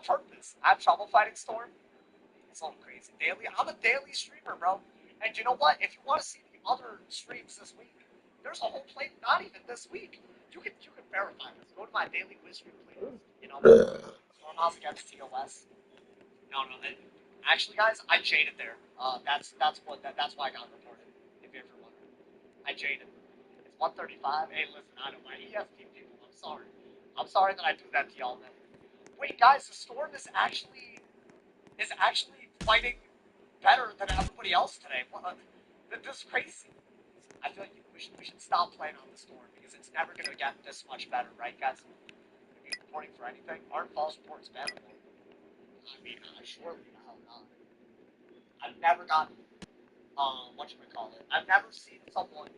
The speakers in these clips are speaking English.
purpose. I have trouble fighting Storm. It's a little crazy. Daily, I'm a daily streamer, bro. And you know what? If you want to see the other streams this week, there's a whole play. Not even this week. You can verify this. Go to my daily quiz stream playlist. You know, Stormhouse against TOS. No. Actually, guys, I jaded there. That's why I got reported. If you're ever wondering, I jaded. It's 1:35. Hey, listen, I know my ESP people. I'm sorry. I'm sorry that I do that to y'all. Man. Wait, guys, the Storm is actually fighting better than everybody else today. This is crazy. I feel like we should stop playing on the Storm because it's never going to get this much better, right, guys? If you're reporting for anything, aren't false reports bannable? I mean, surely the hell not. I've never gotten, whatchamacallit, I've never seen someone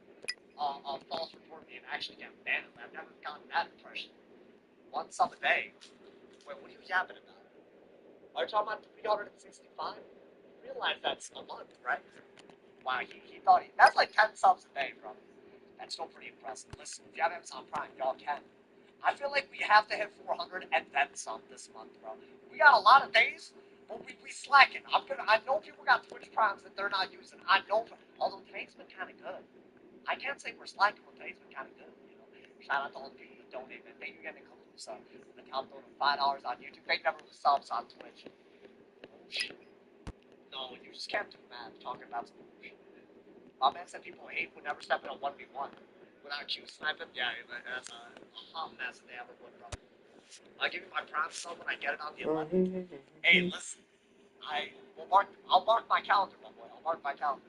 false report me and actually get banned. I've never gotten that impression. One sub a day. Wait, what are you yapping about? Are you talking about 365? You realize that's a month, right? Wow, he thought that's like 10 subs a day, bro. That's still pretty impressive. Listen, if you have Amazon Prime, y'all can. I feel like we have to hit 400 and then some this month, bro. We got a lot of days, but we slacking. I know people got Twitch Primes that they're not using. I know, although today's been kind of good. I can't say we're slacking, but today's been kind of good. You know, shout out to all the people who donated. Thank you again to Calusa, the top donor $5 on YouTube. They never lose subs on Twitch. Oh shit. No, you just can't do math talking about some bullshit. My man said people hate would never step in a 1v1 without Q sniping. Yeah, that's a hot mess if they ever would, bro. I'll give you my prime sub when I get it on the 11th. Hey, listen, I'll mark my calendar, my boy. I'll mark my calendar.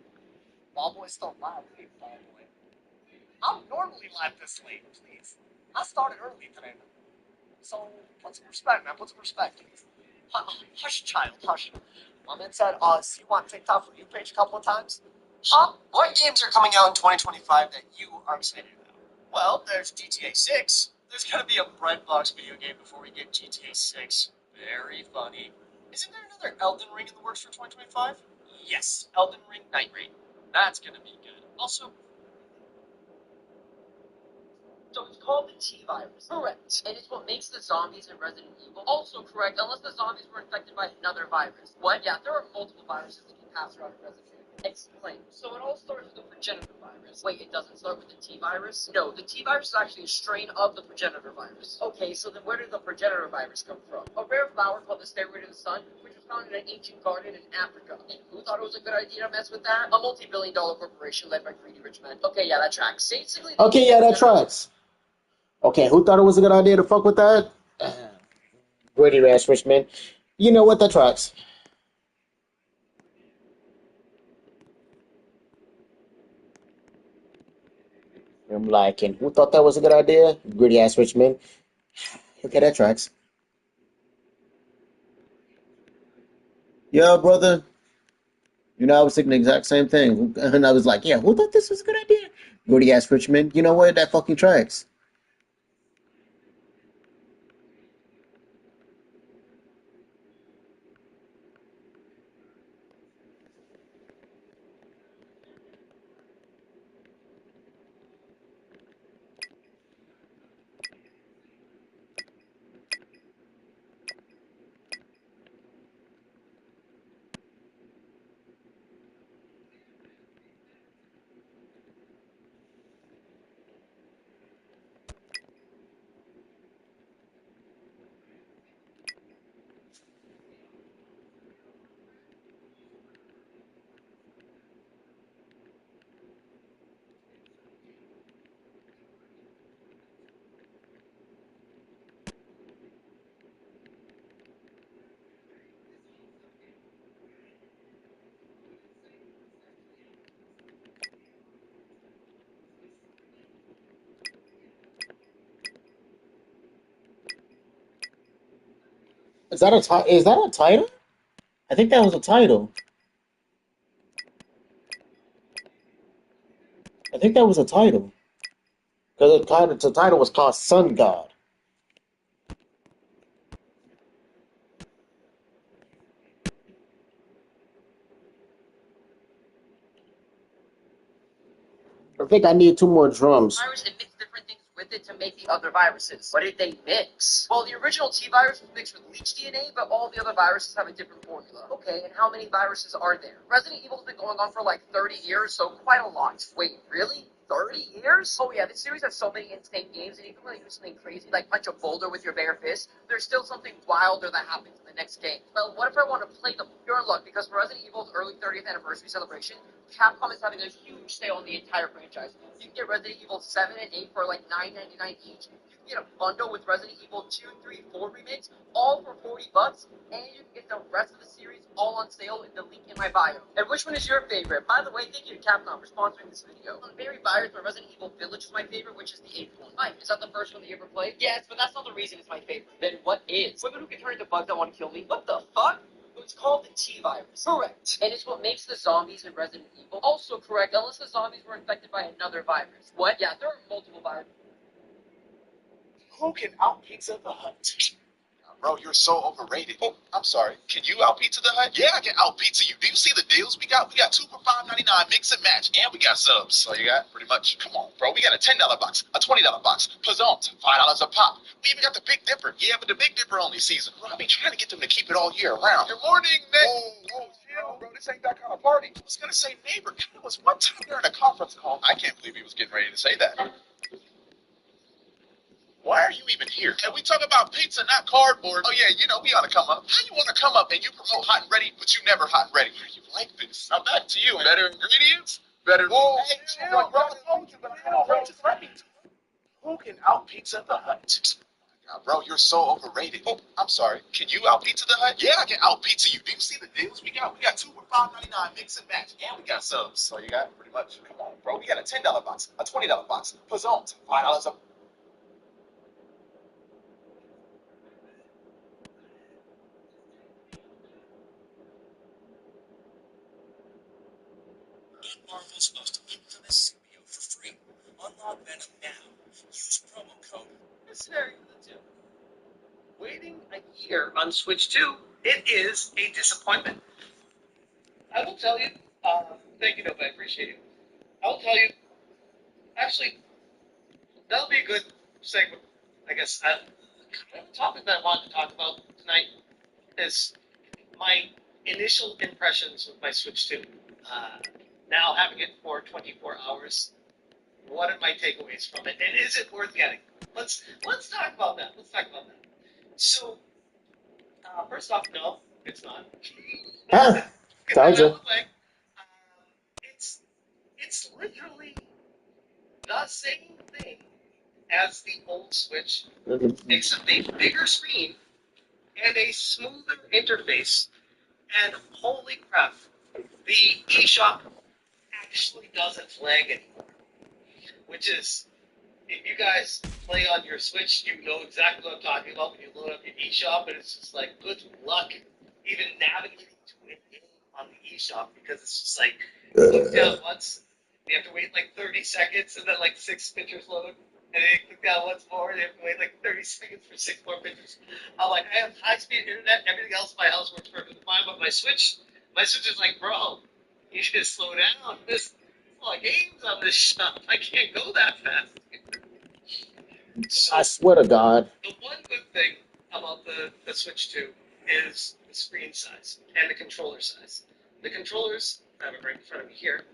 Ballboy's still live. Hey, Ballboy. I'm normally live this late, please. I started early today, man. So, put some respect, man. Put some respect. Hush, child, hush. My man said, see you on TikTok for you page a couple of times. Huh? What games are coming out in 2025 that you are excited about? Well, there's GTA 6. There's gonna be a Breadbox video game before we get GTA 6. Very funny. Isn't there another Elden Ring in the works for 2025? Yes, Elden Ring Night Raid. That's gonna be good. Also, so it's called the T-Virus. Correct. And it's what makes the zombies in Resident Evil. Also correct, unless the zombies were infected by another virus. What? Yeah, there are multiple viruses that can pass around in Resident Evil. Explain. So it all starts with the progenitor virus. Wait, it doesn't start with the T-Virus? No, the T-Virus is actually a strain of the progenitor virus. Okay, so then where did the progenitor virus come from? A rare flower called the Stairway to the Sun, which was found in an ancient garden in Africa. And who thought it was a good idea to mess with that? A multi-billion-dollar corporation led by greedy rich men. Okay, yeah, that tracks. Basically, Okay, yeah, that tracks. Okay, who thought it was a good idea to fuck with that? Greedy ass rich man. You know what? That tracks. I'm like, and who thought that was a good idea? Greedy ass rich man. Okay, that tracks. Yeah, brother. You know, I was thinking the exact same thing. And I was like, yeah, who thought this was a good idea? Greedy ass rich man. You know what? That fucking tracks. Is that a title? I think that was a title. I think that was a title. Because the title was called Sun God. I think I need two more drums. virus emits different things with it to make the other viruses. What did they mix? Well, the original T virus was mixed with leech DNA, but all the other viruses have a different formula. Okay, and how many viruses are there? Resident Evil's been going on for like 30 years, so quite a lot. Wait, really? 30 years? Oh yeah, this series has so many insane games, and even when you do something crazy like punch a boulder with your bare fist, there's still something wilder that happens in the next game. Well, what if I want to play them? You're in luck, because for Resident Evil's early 30th anniversary celebration, Capcom is having a huge sale on the entire franchise. You can get Resident Evil 7 and 8 for like $9.99 each. You can get a bundle with Resident Evil 2, 3, 4 remakes, all for $40, and you can get the rest of the series all on sale in the link in my bio. And which one is your favorite? By the way, thank you to Capcom for sponsoring this video. I'm very biased, but Resident Evil Village is my favorite, which is the 8th one. Right, is that the first one that you ever played? Yes, but that's not the reason it's my favorite. Then what is? Women who can turn into bugs that want to kill me? What the fuck? It's called the T virus. Correct. And it's what makes the zombies in Resident Evil. Also correct, unless the zombies were infected by another virus. What? Yeah, there are multiple viruses. Who can out Pizza the Hut? Bro, you're so overrated. Oh, I'm sorry. Can you out Pizza the Hut? Yeah, I can out Pizza you. Do you see the deals we got? We got 2 for $5.99 mix and match, and we got subs. So you got pretty much. Come on, bro. We got a $10 box, a $20 box, Plazons, $5 a pop. We even got the Big Dipper. Yeah, but the Big Dipper only season. Bro, I be trying to get them to keep it all year round. Good morning, Nick. Whoa, chill, bro. This ain't that kind of party. I was gonna say neighbor. It was one time during a conference call. I can't believe he was getting ready to say that. Why are you even here? And we talk about pizza, not cardboard. Oh yeah, you know, we ought to come up. How you want to come up and you promote hot and ready, but you never hot and ready? You like this? Now back to you. Better ingredients? Better. Whoa, hey, chill, bro. I told you, but I don't know. Just let me. Who can out Pizza the Hut? God, bro, you're so overrated. Oh, I'm sorry. Can you out Pizza the Hut? Yeah, I can out Pizza you. Do you see the deals we got? We got 2 for $5.99 mix and match, and we got subs. So you got pretty much. Come on, bro. We got a $10 box, a $20 box, Plazons, $5 a. Get Marvel's most infamous symbiote for free. Unlock Venom now. Use promo code. Scenario 2. Waiting a year on Switch 2, it is a disappointment. I will tell you, thank you, Nova, I appreciate it. I will tell you, actually, that'll be a good segment, I guess. The topic that I wanted to talk about tonight is my initial impressions with my Switch 2. Now having it for 24 hours, what are my takeaways from it, and is it worth getting? Let's talk about that. So, first off, no, it's not. Huh? Told you. It's literally the same thing as the old Switch, except a bigger screen and a smoother interface. And holy crap, the eShop actually doesn't lag anymore. Which is, if you guys play on your Switch, you know exactly what I'm talking about when you load up your eShop, and it's just like, good luck even navigating to it on the eShop, because it's just like, you click down once, you have to wait like 30 seconds, and then like 6 pictures load, and then you click down once more, and you have to wait like 30 seconds for 6 more pictures. I'm like, I have high-speed internet, everything else in my house works perfectly fine, but my Switch is like, bro, you should slow down. There's a lot of games on this shop. I can't go that fast. So, I swear to God. the one good thing about the Switch 2 is the screen size and the controller size. The controllers, I have it right in front of me here,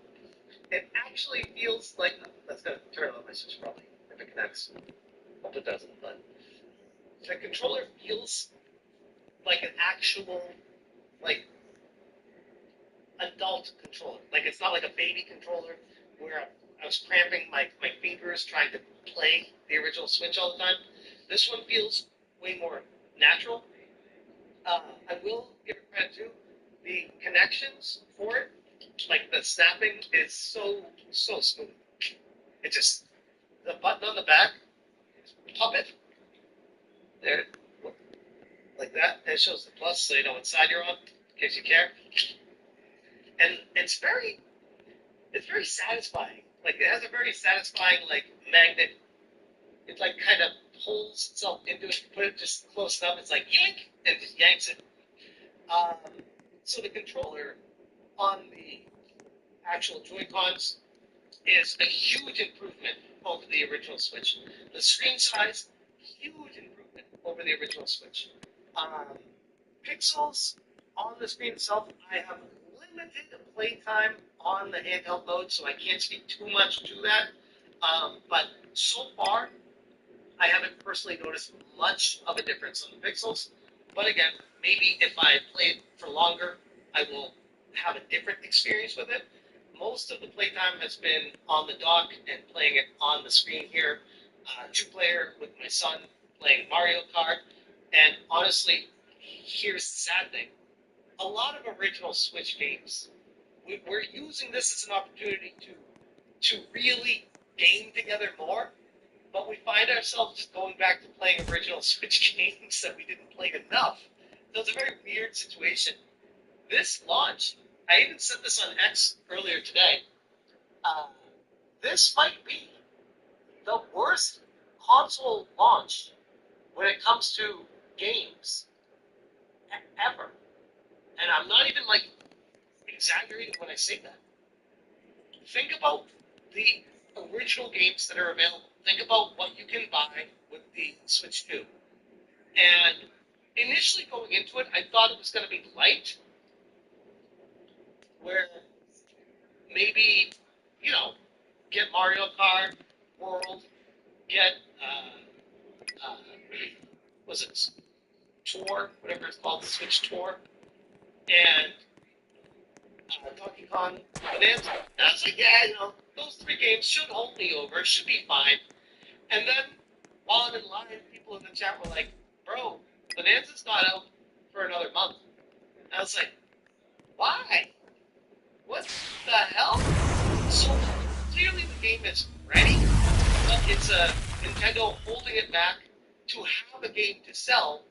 it actually feels like, that's going to turn on my Switch probably, if it connects. Hope it doesn't, but the controller feels like an actual, like, adult controller. Like, it's not like a baby controller where I was cramping my fingers trying to play the original Switch all the time. This one feels way more natural. I will give it credit too. The connections for it, like the snapping, is so smooth. It just, the button on the back, pop it there, like that. And it shows the plus, so you know what side you're on, in case you care. And it's very satisfying. Like, it has a very satisfying, like, magnet. It, like, kind of pulls itself into it. You put it just close enough, it's like, yank, and it just yanks it. So the controller on the actual Joy-Cons is a huge improvement over the original Switch. The screen size, huge improvement over the original Switch. Pixels on the screen itself, I have limited playtime on the handheld mode, so I can't speak too much to that. But so far, I haven't personally noticed much of a difference on the pixels. But again, maybe if I play it for longer, I will have a different experience with it. Most of the playtime has been on the dock and playing it on the screen here. Two-player with my son playing Mario Kart. And honestly, here's the sad thing. A lot of original Switch games, we're using this as an opportunity to really game together more, but we find ourselves just going back to playing original Switch games that we didn't play enough. So it's a very weird situation. This launch, I even said this on X earlier today, this might be the worst console launch when it comes to games ever. And I'm not even like exaggerating when I say that. Think about the original games that are available. Think about what you can buy with the Switch 2. And initially going into it, I thought it was going to be light, where maybe, get Mario Kart World, get, was it Tour, whatever it's called, the Switch Tour, and Donkey Kong Bonanza. And I was like, yeah, those 3 games should hold me over, should be fine. And then, while I'm in line, people in the chat were like, bro, Bonanza's not out for another month. And I was like, why? What the hell? So, clearly the game is ready, but it's Nintendo holding it back to have a game to sell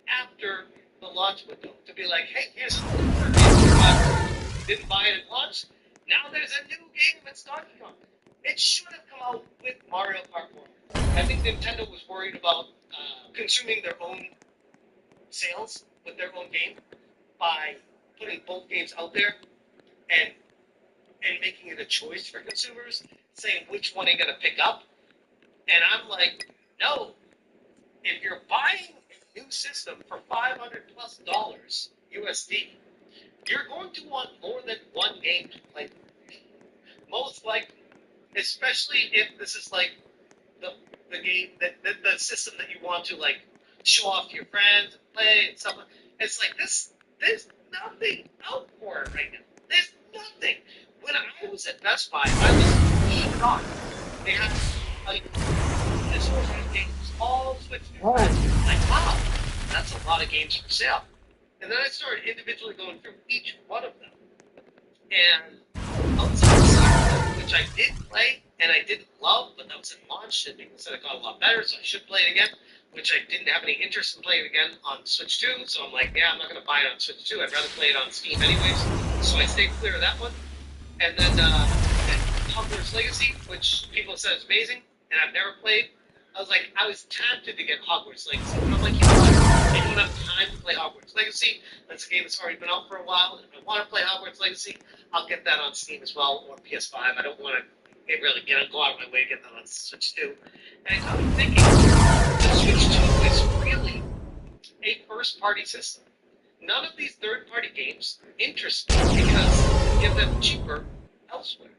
after the launch window. To be like, hey, here's another game didn't buy it at launch. Now there's a new game that's Donkey Kong. It should have come out with Mario Kart World. I think Nintendo was worried about consuming their own sales with their own game by putting both games out there and making it a choice for consumers, saying which one they're going to pick up. And I'm like, no. If you're buying a new system for $500+ USD, you're going to want more than one game to play. Most likely, especially if this is like the game the system that you want to like show off to your friends and play and stuff. It's like this. There's nothing out for it right now. There's nothing. When I was at Best Buy, I was shocked. They had like assortment of games all switched to. Like, wow, that's a lot of games for sale. And then I started individually going through each one of them. And outside of Cyberpunk, which I did play and I didn't love, but that was at launch and people said it got a lot better, so I should play it again, which I didn't have any interest in playing again on Switch 2, so I'm like, yeah, I'm not going to buy it on Switch 2. I'd rather play it on Steam anyways, so I stayed clear of that one. And then Hogwarts Legacy, which people said is amazing, and I've never played. I was tempted to get Hogwarts Legacy, but I'm like, you know what? I don't have time to play Hogwarts Legacy. That's a game that's already been out for a while. If I want to play Hogwarts Legacy, I'll get that on Steam as well, or PS5. I don't want to really go out of my way to get that on Switch 2. And I got me thinking, the Switch 2 is really a first-party system. None of these third-party games interest me because you get them cheaper elsewhere.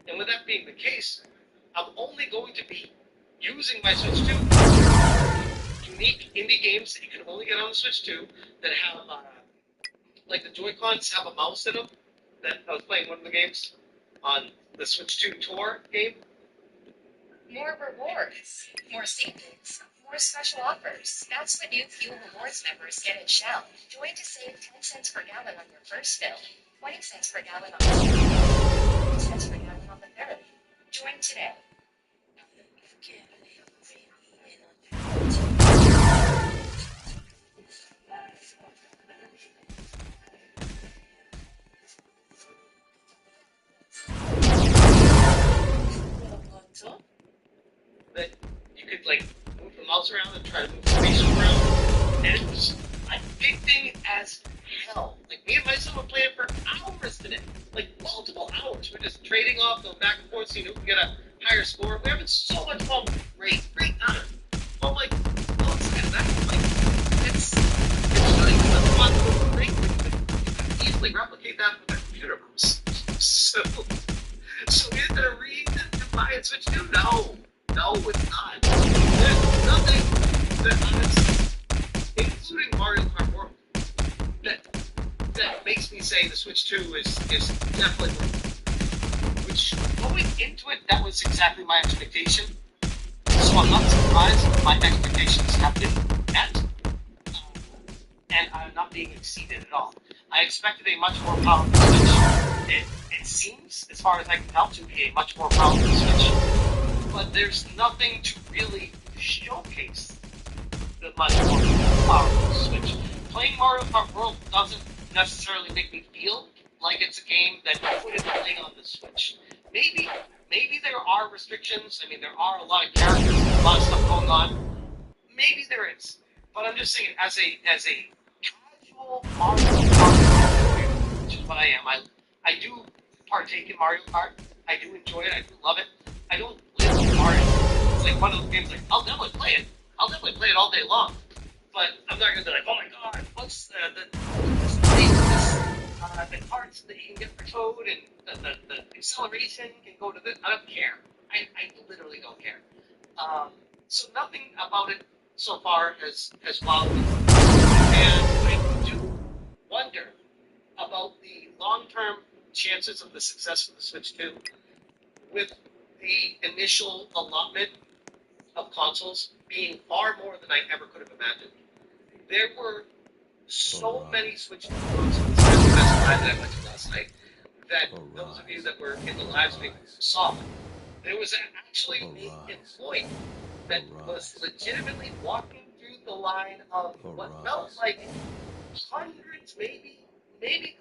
And with that being the case, I'm only going to be using my Switch 2 unique indie games that you can only get on the Switch 2 that have, like the Joy-Cons have a mouse in them. That I was playing one of the games on the Switch 2 Tour game. More rewards, more savings, more special offers. That's what new Fuel Rewards members get at Shell. Join to save 10 cents per gallon on your first fill, 20 cents per gallon on the second, 50 cents per gallon on the third. Join today. That you could like move the mouse around and try to move the spaceship around, and it was addicting as hell. Like me and my son were playing for hours today, like multiple hours. We're just trading off, going back and forth, seeing who can get a higher score. We're having so much fun. Great honor. I'm like, oh, that's like, it's good. It's fun little thing. You can easily replicate that with a computer mouse. So is it a reason to buy and Switch 2? No, it's not. There's nothing that honestly, including Mario Kart World, that makes me say the Switch 2 is definitely worth it. Which, going into it, that was exactly my expectation. So I'm not surprised my expectations have been met, and I'm not being exceeded at all. I expected a much more powerful Switch. It seems, as far as I can tell, to be a much more powerful Switch. But there's nothing to really showcase the much more powerful Switch. Playing Mario Kart World doesn't necessarily make me feel like it's a game that I couldn't play on the Switch. Maybe there are restrictions. I mean, there are a lot of characters, a lot of stuff going on. Maybe there is, but I'm just saying, as a casual Mario Kart player, which is what I am. I do partake in Mario Kart. I do enjoy it. I do love it. I don't live for Mario. It's like one of those games. Like, I'll definitely play it. I'll definitely play it all day long. But I'm not gonna be like, oh my god, what's the parts that you can get for Toad and the acceleration can go to this. I don't care. I literally don't care. So nothing about it so far has wowed me. And I do wonder about the long-term chances of the success of the Switch 2 with the initial allotment of consoles being far more than I ever could have imagined. There were so many Switch 2 consoles at the Best Buy that I went to last night that those of you that were in the live stream saw. There was actually an employee that was legitimately walking through the line of what felt like hundreds, maybe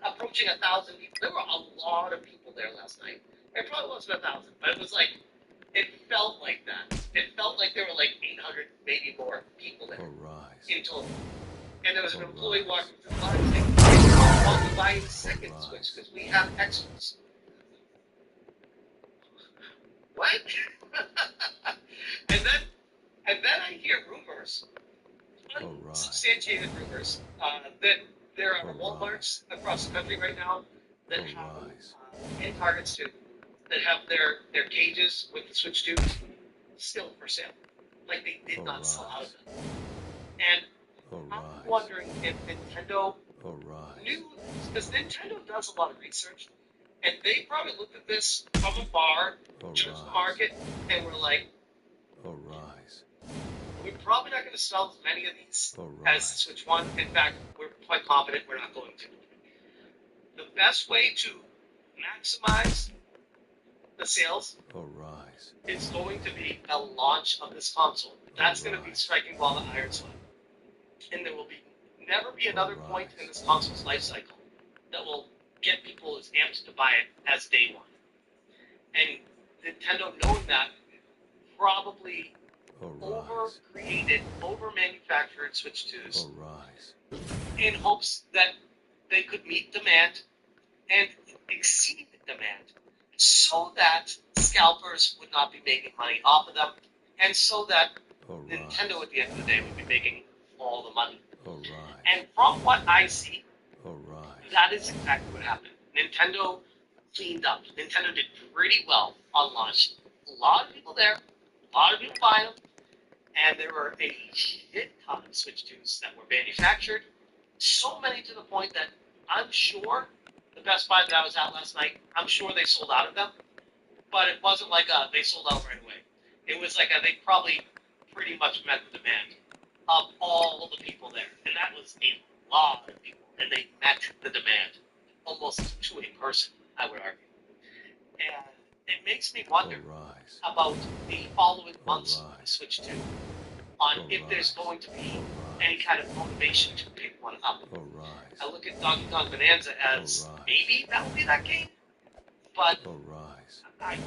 approaching 1,000 people. There were a lot of people there last night. It probably wasn't 1,000, but it was like, it felt like that. It felt like there were like 800, maybe more people there in total. And there was an employee walking through the line saying, I want to buy a second Switch because we have extras. What? and then I hear rumors, unsubstantiated rumors, that there are Walmarts across the country right now that have, and Targets too, that have their cages with the Switch 2s still for sale. Like they did not sell out of them. And I'm wondering if Nintendo knew, because Nintendo does a lot of research, and they probably looked at this from afar, judged the market, and were like, we're probably not going to sell as many of these as the Switch 1. In fact, we're quite confident we're not going to. The best way to maximize the sales is going to be a launch of this console. That's going to be striking while the iron's hot. And there will never be another point in this console's life cycle that will get people as amped to buy it as day one. And Nintendo, knowing that, probably over-created, over-manufactured Switch 2s in hopes that they could meet demand and exceed demand so that scalpers would not be making money off of them, and so that Nintendo at the end of the day would be making all the money. And from what I see, that is exactly what happened. Nintendo cleaned up. Nintendo did pretty well on launch. A lot of people there, a lot of people buying them, and there were a shit ton of Switch 2s that were manufactured. So many to the point that I'm sure the Best Buy that I was at last night, I'm sure they sold out of them, but it wasn't like they sold out right away. It was like they probably pretty much met the demand of all the people there, and that was a lot of people, and they met the demand almost to a person, I would argue. And it makes me wonder about the following months of the Switch 2, on if there's going to be any kind of motivation to pick one up. I look at Donkey Kong Bonanza as maybe that will be that game, but I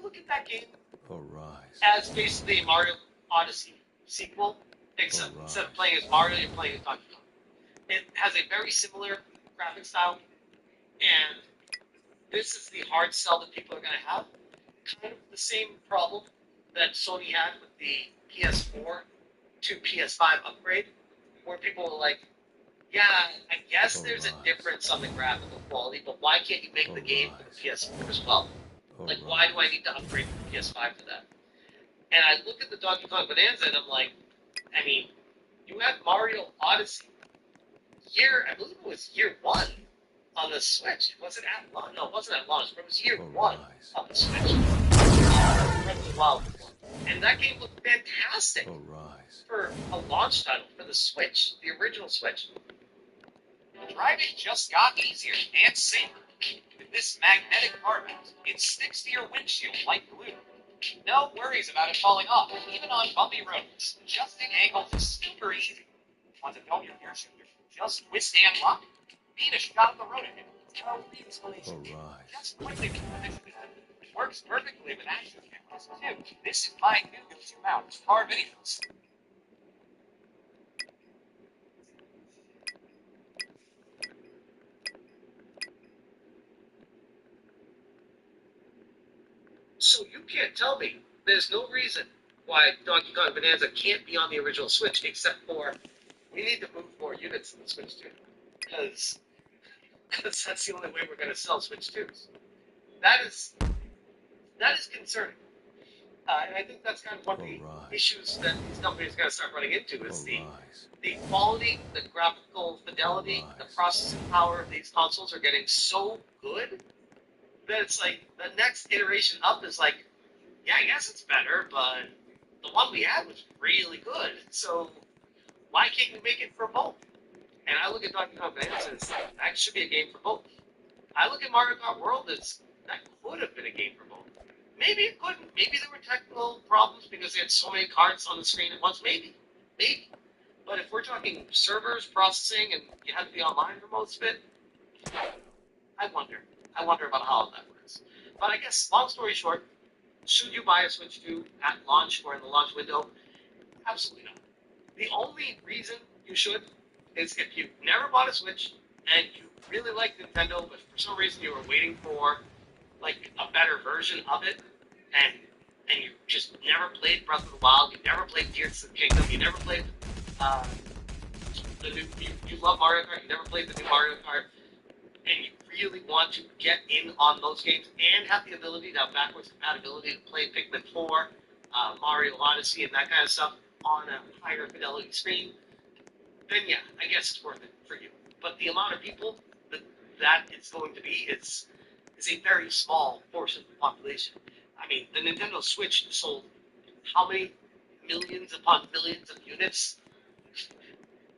look at that game as basically a Mario Odyssey sequel, except instead of playing as Mario, you're playing as Donkey Kong. It has a very similar graphic style, and this is the hard sell that people are going to have. kind of the same problem that Sony had with the PS4 to PS5 upgrade, where people were like, yeah, I guess there's a difference on the graphical quality, but why can't you make the game for the PS4 as well? Like, why do I need to upgrade from the PS5 for that? And I look at the Donkey Kong Bonanza and I'm like, I mean, you had Mario Odyssey I believe it was year one on the Switch. Was it at launch? No, it wasn't at launch, but it was year one on the Switch. Breath of the Wild. And that game looked fantastic for a launch title for the Switch, the original Switch. Driving just got easier and safer. With this magnetic part, it sticks to your windshield like glue. No worries about it falling off, even on bumpy roads. Adjusting angles is super easy. Want to know your gear shifter? Just twist and lock. Beat a shot of the road in it. No re-installation. Just quickly reposition it. It works perfectly with action cameras, too. This is my new go-to mount for car videos. So you can't tell me there's no reason why Donkey Kong Bonanza can't be on the original Switch, except for we need to move more units in the Switch 2. Because that's the only way we're going to sell Switch 2s. That is concerning. And I think that's kind of one of the issues that these companies are going to start running into is the quality, the graphical fidelity, the processing power of these consoles are getting so good that it's like the next iteration up is like, yeah, I guess it's better, but the one we had was really good. So why can't we make it for both? And I look at Donkey Kong Bonanza as that should be a game for both. I look at Mario Kart World as that could have been a game for both. Maybe it couldn't. Maybe there were technical problems because they had so many cards on the screen at once. Maybe. But if we're talking servers, processing, and you had to be online for most of it, I wonder. I wonder about how that works. But I guess, long story short, should you buy a Switch 2 at launch or in the launch window? Absolutely not. The only reason you should is if you've never bought a Switch and you really like Nintendo, but for some reason you were waiting for like a better version of it, and you just never played Breath of the Wild, you never played Tears of the Kingdom, you never played the new. You love Mario Kart, you never played the new Mario Kart, and you really want to get in on those games and have the ability to have backwards compatibility to play Pikmin 4, Mario Odyssey, and that kind of stuff on a higher fidelity screen, then yeah, I guess it's worth it for you. But the amount of people that it's going to be is a very small portion of the population. I mean, the Nintendo Switch sold how many millions upon millions of units?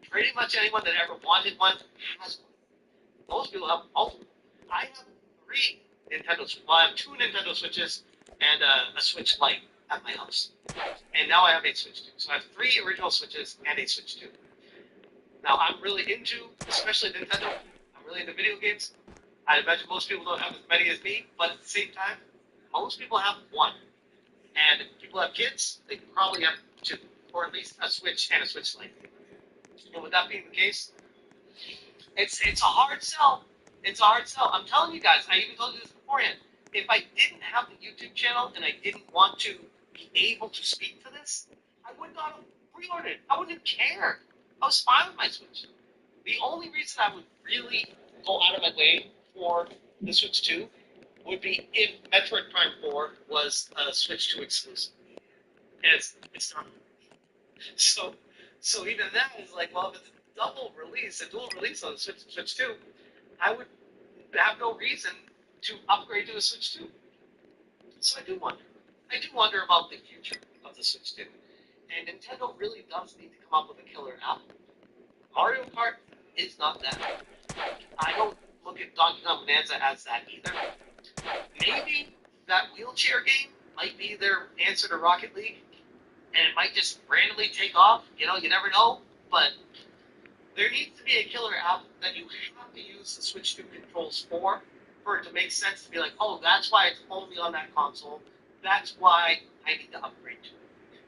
Pretty much anyone that ever wanted one has one. Most people have multiple. I have I have two Nintendo Switches and a Switch Lite at my house. And now I have a Switch 2. So I have 3 original Switches and a Switch 2. Now I'm really into, especially Nintendo, I'm really into video games. I imagine most people don't have as many as me, but at the same time, most people have one. And if people have kids, they can probably have 2, or at least a Switch and a Switch Lite. And with that being the case, it's a hard sell. It's a hard sell. I'm telling you guys, I even told you this beforehand. If I didn't have the YouTube channel and I didn't want to be able to speak to this, I would not have pre-ordered it. I wouldn't have cared. I was fine with my Switch. The only reason I would really go out of my way for the Switch 2 would be if Metroid Prime 4 was a Switch 2 exclusive. And it's not. So even that is like, well, if it's a dual release on the Switch 2, I would have no reason to upgrade to a Switch 2. So I do wonder about the future of the Switch 2. And Nintendo really does need to come up with a killer app. Mario Kart is not that. I don't look at Donkey Kong Bonanza as that either. Maybe that wheelchair game might be their answer to Rocket League, and it might just randomly take off. You know, you never know. But there needs to be a killer app that you have to use the Switch 2 controls for it to make sense to be like, oh, that's why it's only on that console. That's why I need to upgrade to it.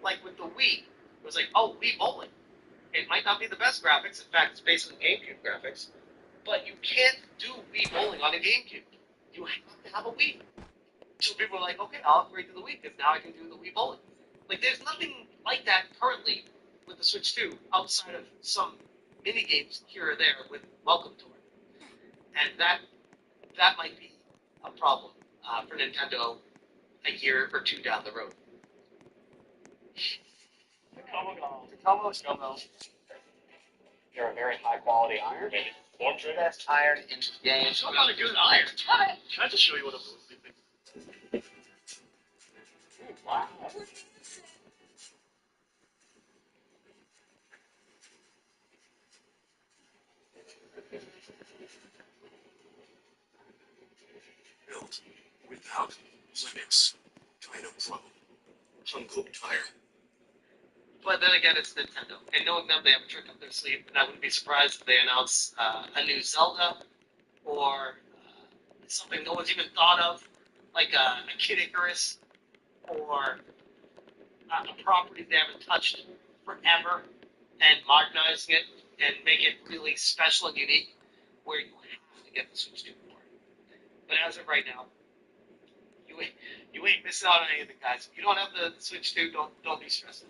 Like with the Wii, it was like, oh, Wii Bowling. It might not be the best graphics. In fact, it's basically GameCube graphics. But you can't do Wii Bowling on a GameCube. You have to have a Wii. So people are like, okay, I'll upgrade to the Wii because now I can do the Wii bowling. Like, there's nothing like that currently with the Switch 2 outside of some mini games here or there with Welcome Tour, and that might be a problem for Nintendo a year or two down the road. Takomo. They're a very high quality iron. Maybe form trade. Best iron in the game. Still got a good iron. Can I just show you what a blue Wow. Built without limits. Dino Pro. Uncooked tire. But then again, it's Nintendo, and knowing them, they have a trick up their sleeve. And I wouldn't be surprised if they announce a new Zelda or something no one's even thought of, like a Kid Icarus or a property they haven't touched forever, and modernizing it and make it really special and unique, where you have to get the Switch 2 for it. But as of right now, you ain't missing out on anything, guys. If you don't have the Switch 2, don't be stressed.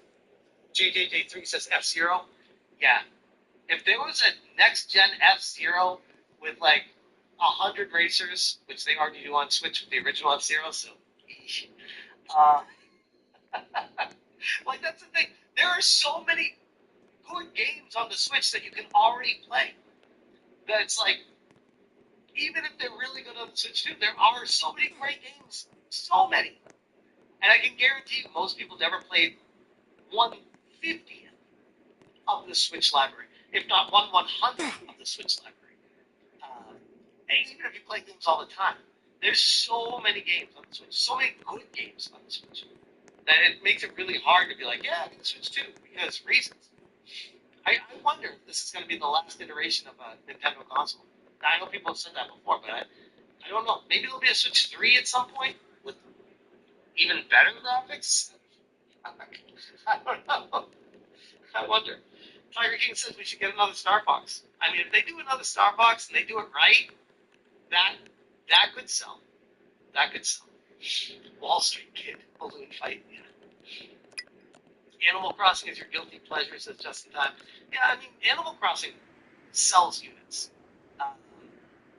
JJJ3 says F-Zero. Yeah. If there was a next-gen F-Zero with, like, 100 racers, which they already do on Switch with the original F-Zero, so... like, that's the thing. There are so many good games on the Switch that you can already play. That it's like, even if they're really good on the Switch too, there are so many great games. So many. And I can guarantee you most people never played 1/50th of the Switch library, if not 1/100th of the Switch library. And even if you play games all the time, there's so many games on the Switch, so many good games on the Switch, that it makes it really hard to be like, yeah, I can Switch too, because reasons. I wonder if this is going to be the last iteration of a Nintendo console. Now, I know people have said that before, but I don't know. Maybe there'll be a Switch 3 at some point with even better graphics. I don't know. I wonder. Tiger King says we should get another Star Fox. I mean, if they do another Star Fox and they do it right, that could sell. That could sell. Wall Street Kid balloon fight. Yeah. Animal Crossing is your guilty pleasure, says Just in Time. Yeah, I mean, Animal Crossing sells units.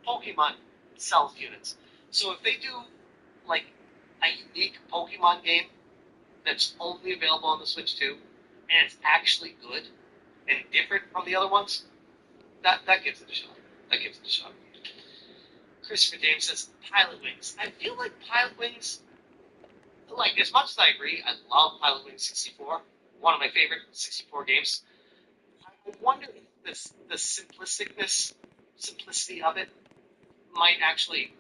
Pokemon sells units. So if they do, like, a unique Pokemon game that's only available on the Switch 2, and it's actually good and different from the other ones, that gives it a shot. That gives it a shot. Christopher James says, Pilot Wings. I feel like Pilot Wings, like, as much as I agree, I love Pilot Wings 64, one of my favorite 64 games. I wonder if the simplicity of it might actually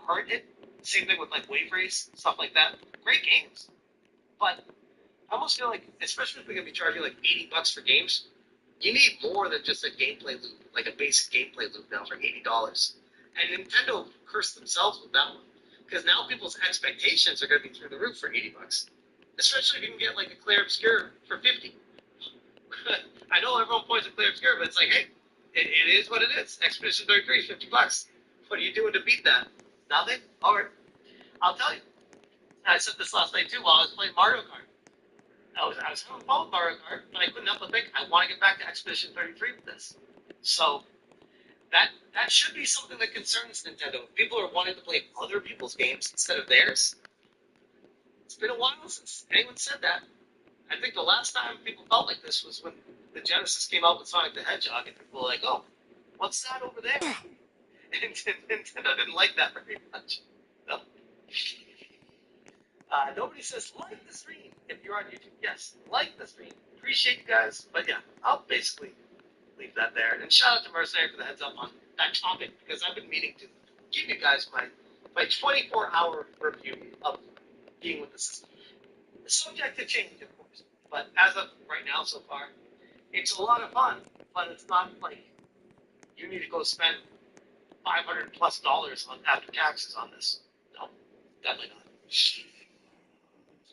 hurt it. Same thing with, like, Wave Race, stuff like that. Great games. But I almost feel like, especially if we're going to be charging, like, $80 for games, you need more than just a gameplay loop, like a basic gameplay loop now for $80. And Nintendo cursed themselves with that one. Because now people's expectations are going to be through the roof for $80. Especially if you can get, like, a Clear Obscure for $50. I know everyone points at Clear Obscure, but it's like, hey, it is what it is. Expedition 33 is $50. What are you doing to beat that? Nothing? Alright. I'll tell you. I said this last night too while I was playing Mario Kart. I was having fun with Mario Kart, but I couldn't help but think I want to get back to Expedition 33 with this. So that should be something that concerns Nintendo. If people are wanting to play other people's games instead of theirs, it's been a while since anyone said that. I think the last time people felt like this was when the Genesis came out with Sonic the Hedgehog, and people were like, oh, what's that over there? And Nintendo didn't like that very much. No. Nobody says like the stream if you're on YouTube. Yes, like the stream. Appreciate you guys. But yeah, I'll basically leave that there. And shout out to Mercenary for the heads up on that topic, because I've been meaning to give you guys my 24-hour review of being with the system. The subject to change, of course. But as of right now, so far, it's a lot of fun. But it's not like you need to go spend $500+ on after taxes on this. No, definitely not.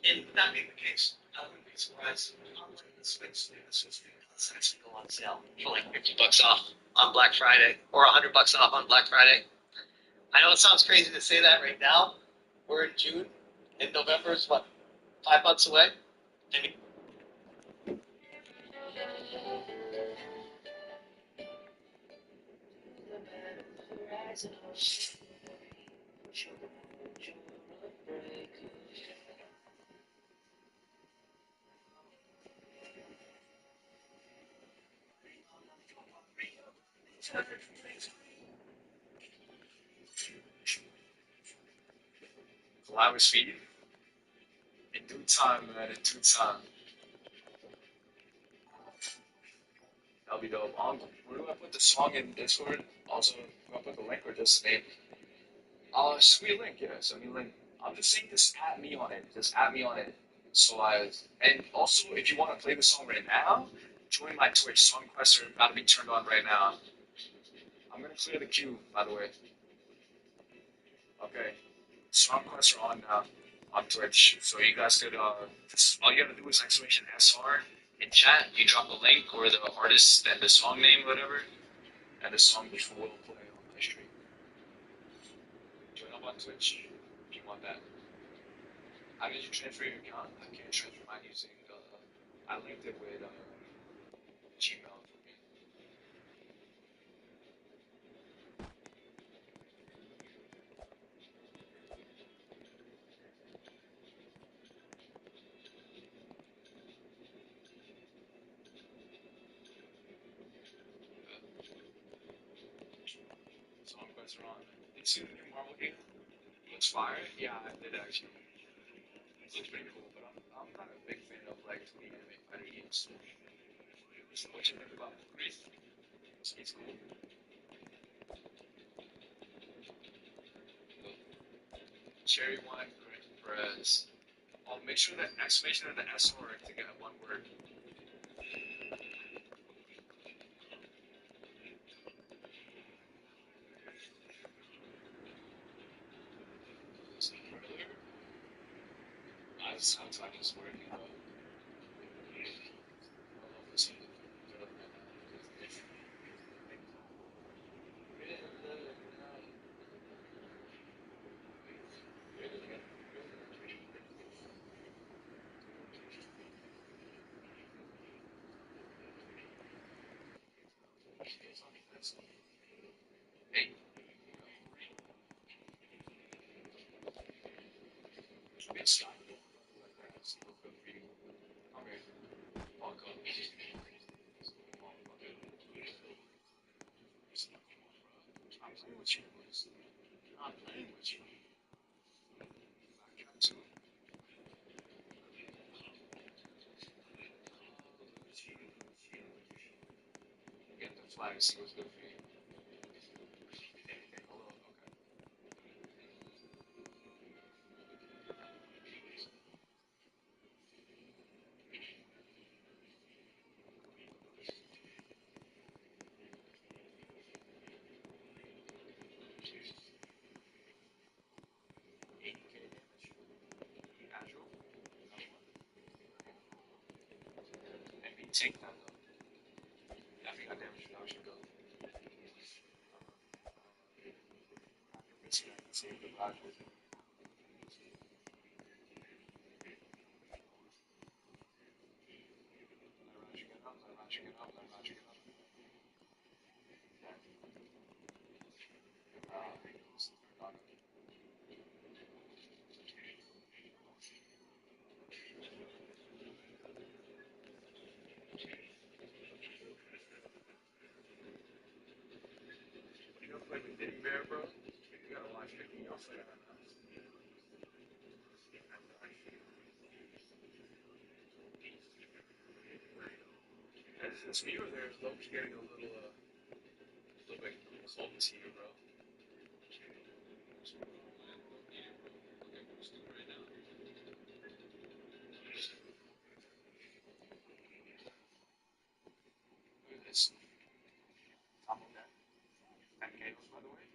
And with that being the case, I wouldn't be surprised. Unlike the Switch, the Switch does actually go on sale for like $50 off on Black Friday, or $100 off on Black Friday. I know it sounds crazy to say that right now, We're in June, and November is what, 5 months away? And Flowers feed. In due time, man. In due time. That'll be dope. Where do I put the song in Discord? Also, do I put the link or just the name? Send me a link. Yeah, send me a link. I'm just saying, just add me on it. Just add me on it. And also, if you want to play the song right now, join my Twitch. Song quests are about to be turned on right now. I'm gonna clear the queue, by the way. Okay. Song quests are on now on Twitch. So you guys could just all you gotta do is exclamation SR in chat. You drop the link or the artist and the song name, whatever, and the song which will play on my stream. Join up on Twitch if you want that. How did you transfer your account? I can't transfer mine using I linked it with Gmail for me. Song quests are on. Did you see the new Marvel game? Looks fire. Yeah, I did actually. It looks pretty cool, but I'm not a big fan of like 2D anime fighter games. So what you think about Grease? It's cool. Cherry wine, Perez. I'll make sure that exclamation and the S are to get one word. Sounds like it's working, bro. Hey, it's not. Okay, welcome. I'm playing with you, boys. I'm playing with you. I got to. Get the flag, see what's good for you. Hello, okay. Casual. Maybe take that though. I think I damaged it. I should go. Save the garage with it. Let Roger get up. You know, play with Diddy Bear, bro? You gotta watch 50 y'all play that. It's me or there's Loki getting a little bit close here, bro. Look at this. Top of that. 10 by the way.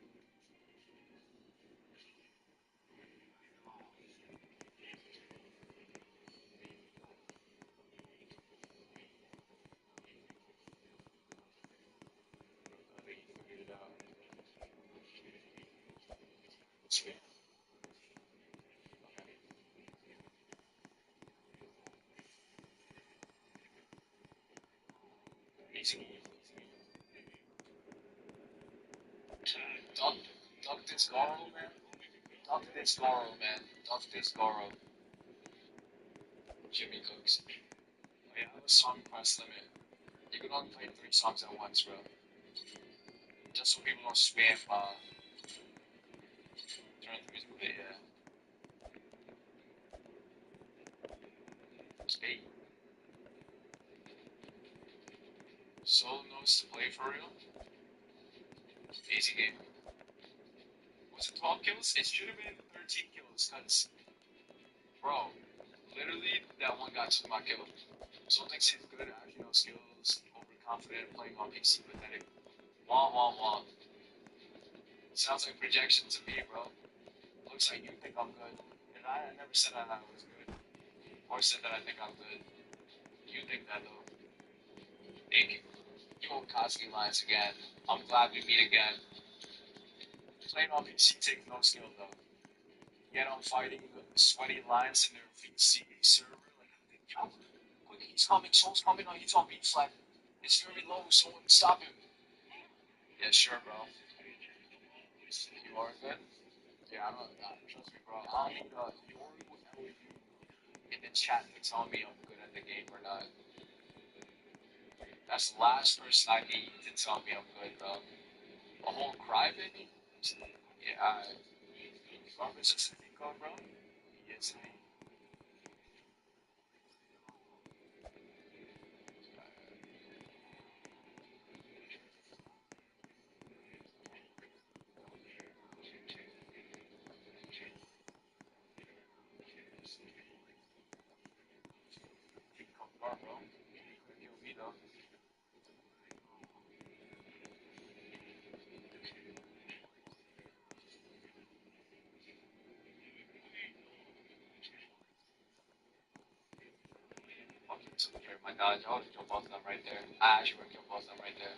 I think you figured it out. It's good. Duck, Duck this Goro, man. Duck this Goro, man. Duck this Goro. Jimmy Cooks. Oh, yeah, I have a song press limit. You can only play 3 songs at once, bro. Just so people don't spam, turn the music a bit, yeah. Hey. Solo notes to play for real? Easy game. Was it 12 kills? It should have been 13 kills, cause, bro, literally, that one guy took my kill. So thinks he's good, actually no skills, overconfident, playing on PC, pathetic. Wah wah wah. Sounds like projection to me, bro. Looks like you think I'm good. And I never said that I was good. Or said that I think I'm good. You think that though. Thank you. Yo, Koski lines again. I'm glad we meet again. Playing on PC takes no skill though. Yet I'm fighting sweaty lines in their VC server. Like, yo, quick, he's coming, Soul's coming, no, he's on B flag. It's very low, someone stop him. Yeah, sure, bro. You are good? Yeah, I don't, trust me, bro. I don't need Yoru in the chat to tell me I'm good at the game or not. That's the last person I need to tell me I'm good, bro. A whole crybaby? Yeah, bro, it's just a Nico, bro. Yes, I Nico, bro. Kill me, though. Fucking took care of my dodge. I would kill both of them right there. I actually would kill both of them right there.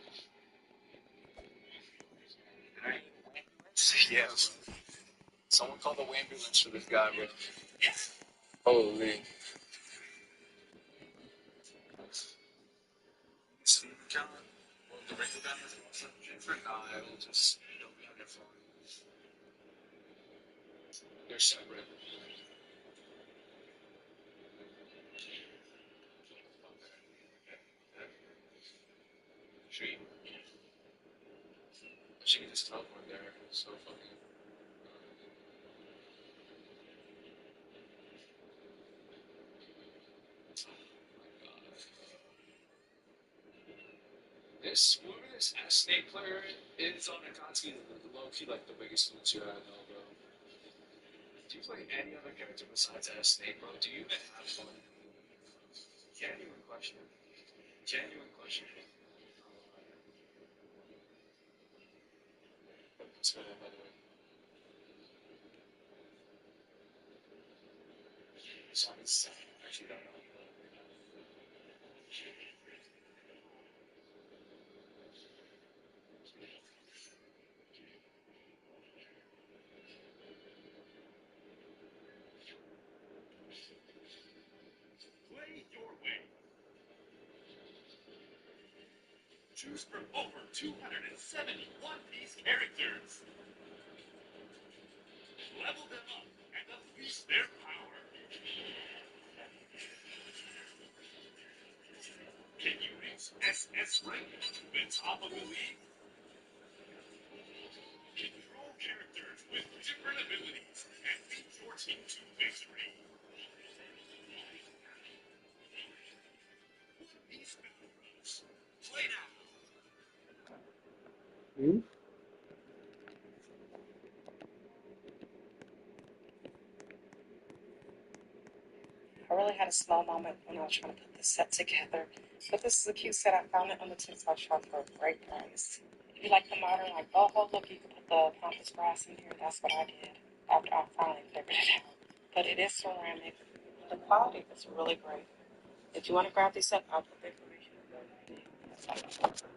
Yeah, bro. Someone called the ambulance for this guy, bro. Holy. Steam account? Well, the regular guy has a different. Nah, it'll just, it'll be on your phone. They're separate. Stream. She can just teleport there. So fucking. Whoever this Snake player is on Akatsuki is low key like the biggest loser I know, bro. Do you play any other character besides Snake, bro? Do you even have fun? Genuine question. Genuine question. What's going on, by the way? Song is actually don't know. Play your way. Choose from over 270 One Piece characters. Level them up and unleash their power. Can you reach SS rank, the top of the league? Control characters with different abilities and lead your team to victory. One Piece Battle Bros. Play now. I really had a small moment when I was trying to put this set together. But this is a cute set. I found it on the TikTok shop for a great price. If you like the modern, like boho look, you can put the pampas grass in here. That's what I did after I finally figured it out. But it is ceramic. The quality is really great. If you want to grab these set, I'll put the information in the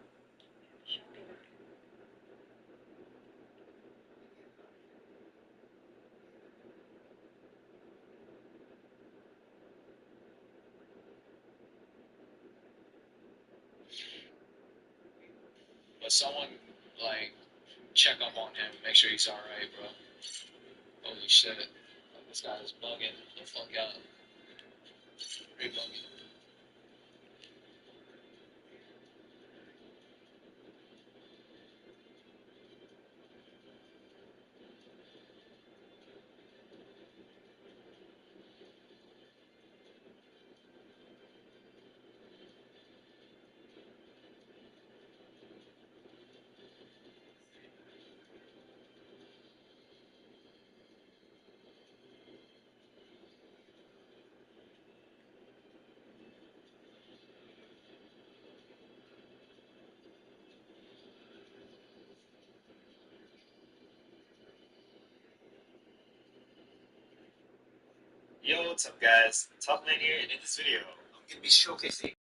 But someone like check up on him, make sure he's alright, bro. Holy shit. This guy is bugging the fuck out. Pretty bugging. Yo, what's up guys? Topman here, and in this video, I'm going to be showcasing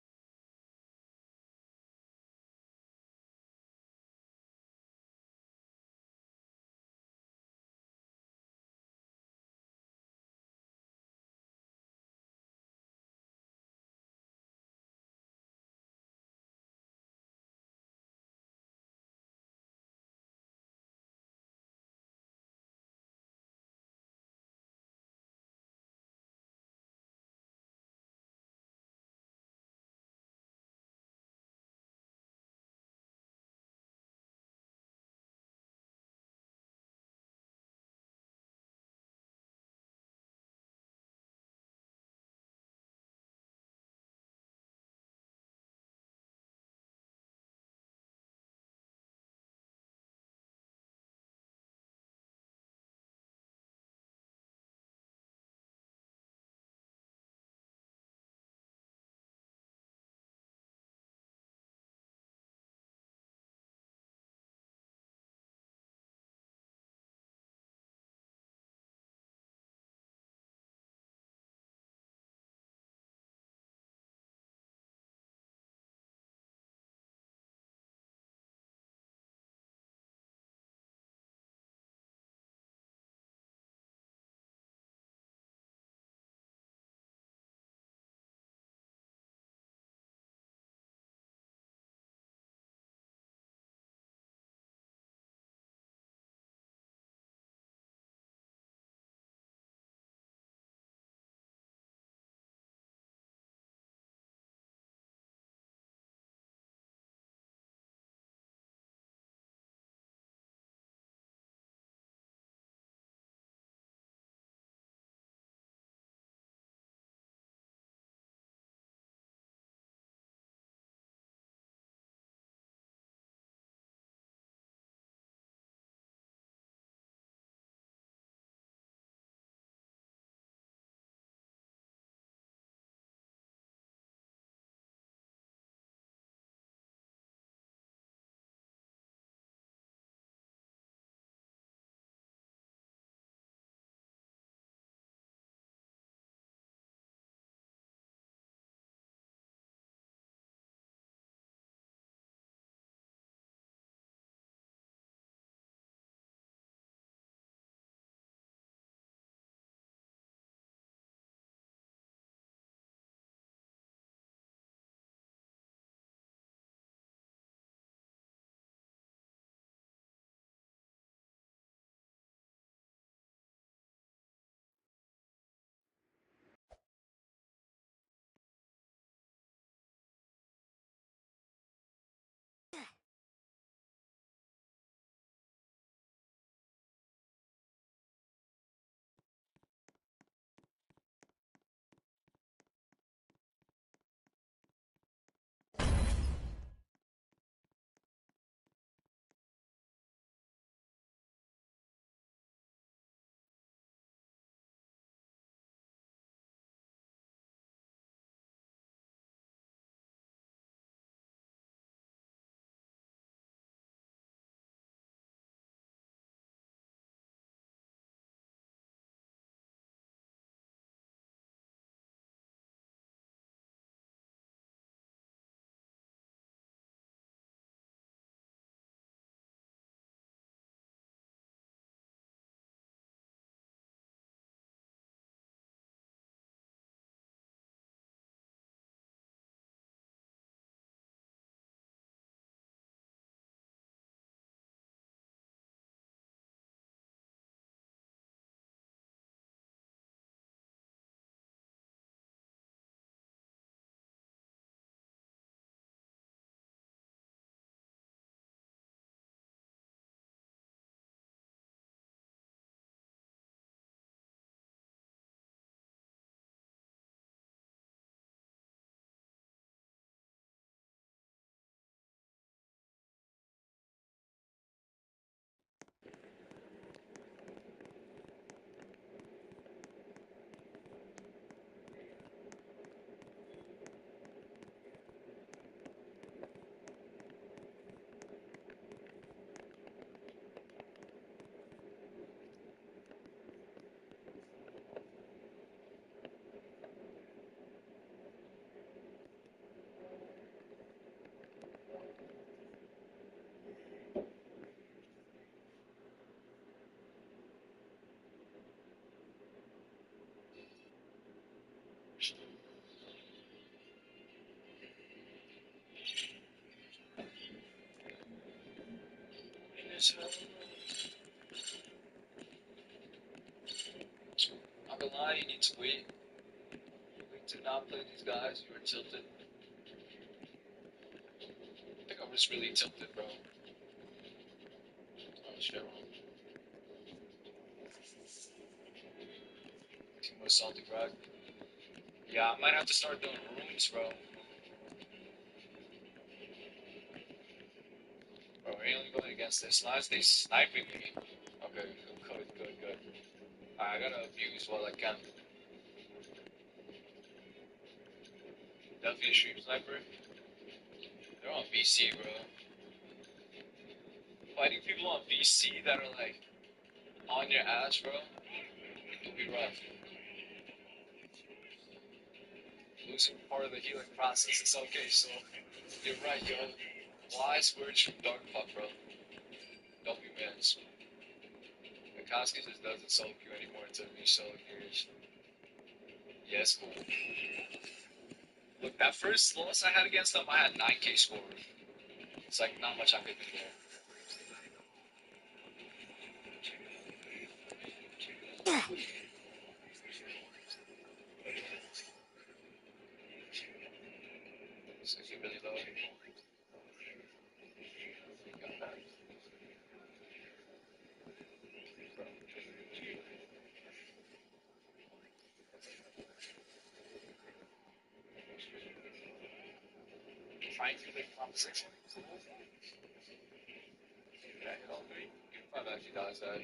is hell. Not gonna lie, you need to wait. Wait to not play these guys. You were tilted. I think I was really tilted, bro. Oh shit. Team was salty, bro. Yeah, I might have to start doing rooms, bro. Bro, are you only going against this last? They sniping me. Okay, good. I gotta abuse while I can. Definitely a stream sniper. They're on VC, bro. Fighting people on VC that are like on your ass, bro. It'll be rough. Losing part of the healing process is okay, so you're right, yo. Wise words from Dark Puck, bro. Don't be mans. Mikoski just doesn't solo queue anymore until me solo queues. Yeah, it's cool. Look, that first loss I had against them, I had 9k score. It's like not much I could do there. So if you really low. Got that. Trying to make conversation. Yeah, you know, I've actually dies that.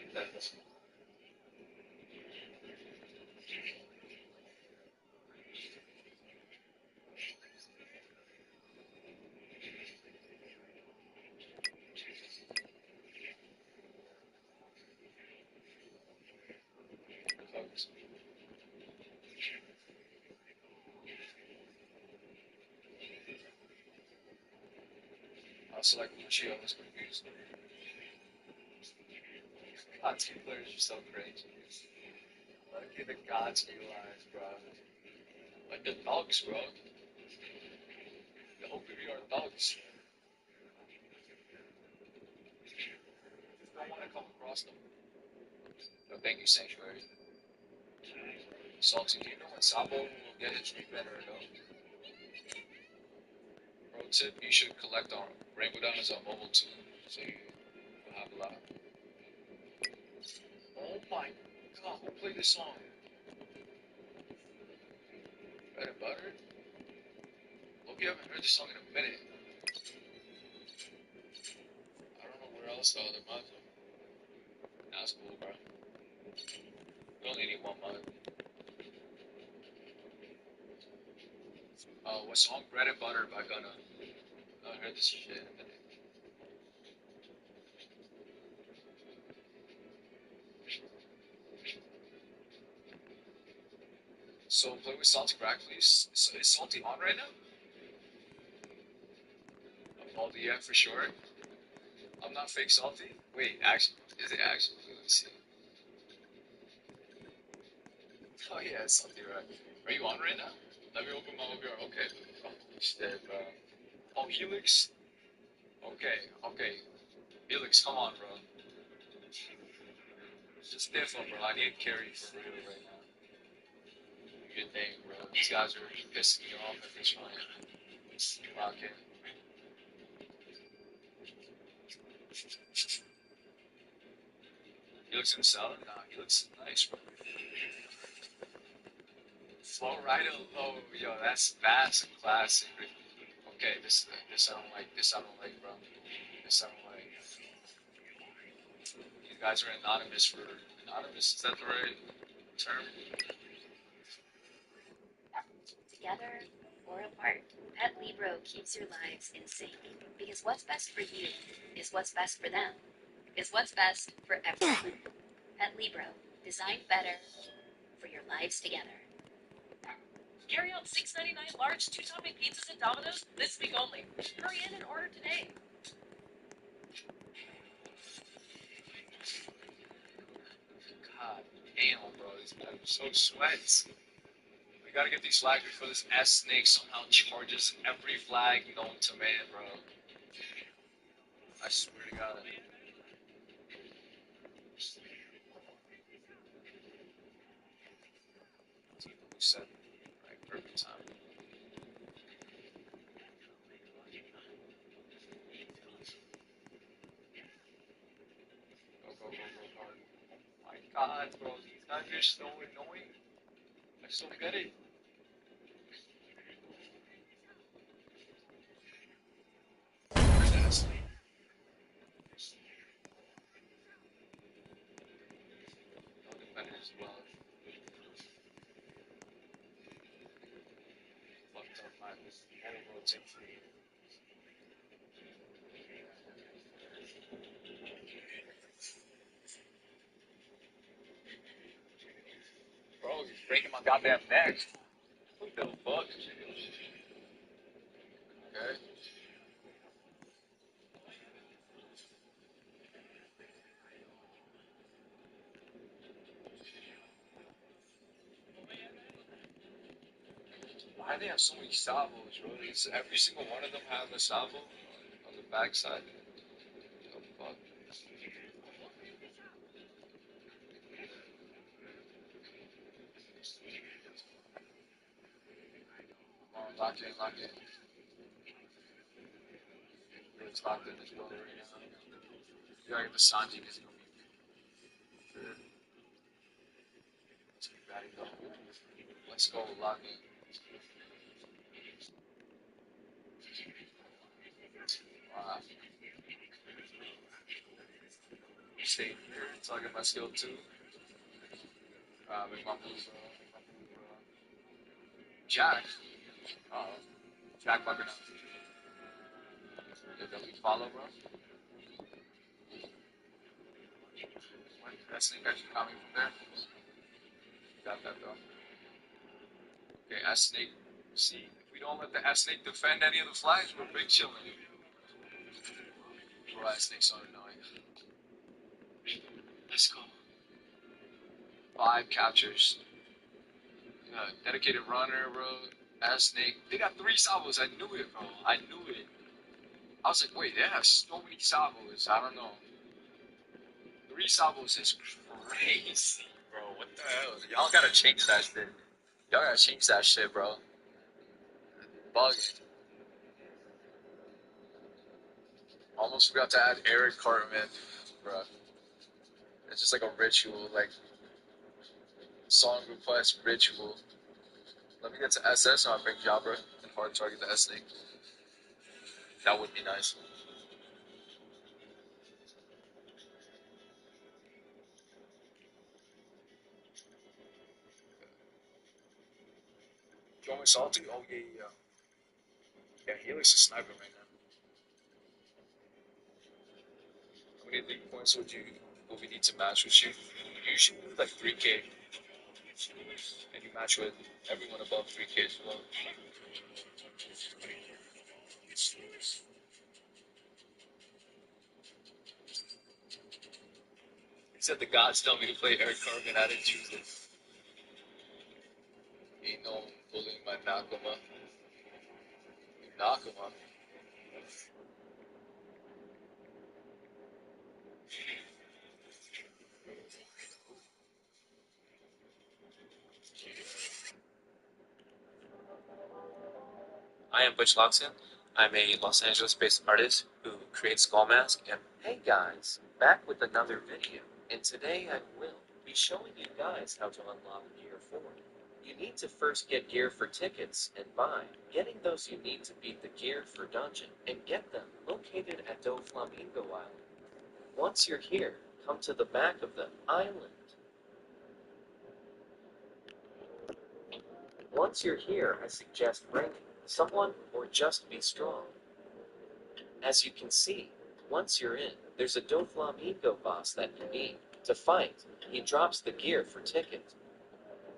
Focus. Also like Lucio was confused. God, team players are so crazy. Look at the gods realize, bro. Like the dogs, bro. The OPV are dogs. Just don't want to come across them. No, thank you, Sanctuary. Salty, do you know when Sabo will get his rebender or no? Pro tip, you should collect on Rainbow Diamonds on mobile too, so you'll have a lot. Oh my god, who played this song? Bread and Butter? Hope you haven't heard this song in a minute. I don't know where else the other mods are. That's cool, bro. We only need one mod. What song? Bread and Butter by Gunna. I haven't heard this shit in a minute. So play with Salty Crack, please. So is Salty on right now? Salty, yeah, for sure. I'm not fake Salty. Wait, actually, is it actually? Let me see. Oh yeah, it's Salty, right? Are you on right now? Let me open my OBR. Okay. Oh shit, bro. Oh, Helix. Okay. Helix, come on, bro. Just different, bro. I need carry for real right now. Good thing, bro. These guys are pissing me off at this point. Okay. He looks himself? Nah, he looks nice, bro. Flow right low, yo, that's fast and classic. Okay, this I don't like. This I don't like, bro. This I don't like. You guys are anonymous for anonymous. Is that the right term? Together or apart, Pet Libro keeps your lives in sync. Because what's best for you is what's best for them, is what's best for everyone. Pet Libro, designed better for your lives together. Carry out $6.99 large 2-topping pizzas at Domino's this week only. Hurry in and order today. God damn, bro. These guys are so sweats. We gotta get these flags before this S snake somehow charges every flag known to man, bro. I swear to God. Set. Like perfect time. Go, go, go, go, go. My God, bro, these guys are so annoying. I still get it. Yes. No defenders as well. Fucked up, man. This whole rotation. Bro, he's breaking my goddamn neck. What the fuck? Okay. Why do they have so many salvos, bro? Every single one of them have a salvo on the backside. Oh, fuck. Come on, lock in, lock in. It's locked in as well right now. You gotta get the Sanji because he's gonna be good. Let's get ready to go. Let's go, lock in. Wow. Stay here, talking my skill too. Make my move, Jack. Jack Bucker now. Did we follow, bro? That snake actually coming from there. Got that though. Okay, S snake. See, if we don't let the S snake defend any of the flags, we're big chilling. Bro, S snake's so annoying. Let's go. 5 captures. Dedicated runner, bro. S snake. They got 3 salvos. I knew it, bro. I knew it. I was like, wait, they have so many salvos. I don't know. 3 salvos is crazy, bro. What the hell? Y'all gotta change that shit. Y'all gotta change that shit, bro. Bugging. Almost forgot to add Eric Cartman, bro. It's just like a ritual, like song request ritual. Let me get to SS and I'll bring Jabra and hard target the S snake. That would be nice. Going salty? Oh yeah, yeah. Yeah, Helix is sniping right now. How many league points would we need to match with you? Usually like 3K. And you match with everyone above 3K as well. He said the gods tell me to play Eric Cartman. I didn't choose it. Ain't no bullying my Nakama. Nakama. I am Butch Loxton. I'm a Los Angeles-based artist who creates Skull Mask. And hey guys, back with another video. And today I will be showing you guys how to unlock Gear 4. You need to first get gear for tickets, and by getting those you need to beat the Gear for dungeon, and get them located at Doflamingo Island. Once you're here, come to the back of the island. Once you're here, I suggest ranking someone or just be strong. As you can see, once you're in, there's a Doflamingo boss that you need to fight. He drops the gear for ticket.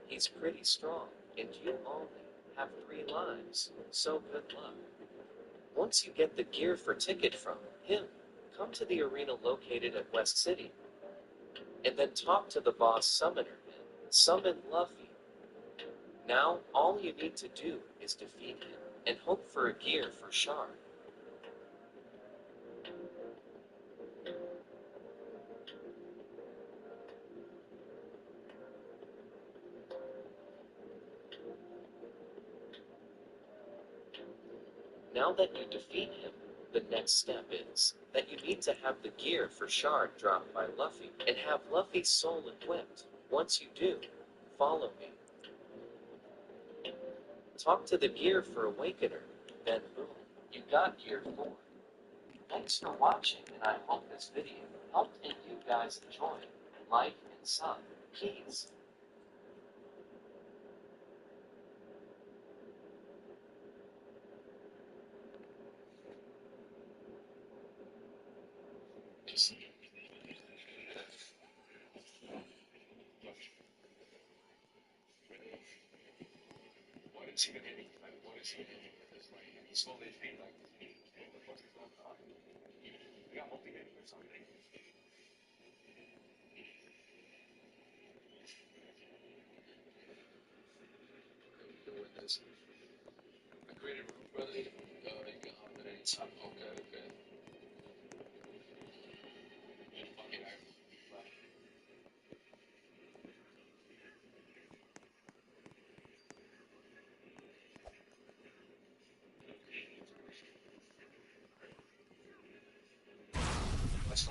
He's pretty strong, and you only have 3 lives, so good luck. Once you get the gear for ticket from him, come to the arena located at West City, and then talk to the boss summoner and summon Luffy. Now, all you need to do is defeat him, and hope for a gear for Char. Now that you defeat him, the next step is that you need to have the gear for Shard dropped by Luffy, and have Luffy's soul equipped. Once you do, follow me. Talk to the gear for Awakener, then boom, you got gear 4. Thanks for watching, and I hope this video helped and you guys enjoyed. Like and sub, please. What is he gonna do? Like, what is he gonna do with this? Like, he's slowly being like, what the fuck is going on? We got multi-hitting or something? Doing this. I created room, brother. You can hop in anytime. Okay, okay. Fuck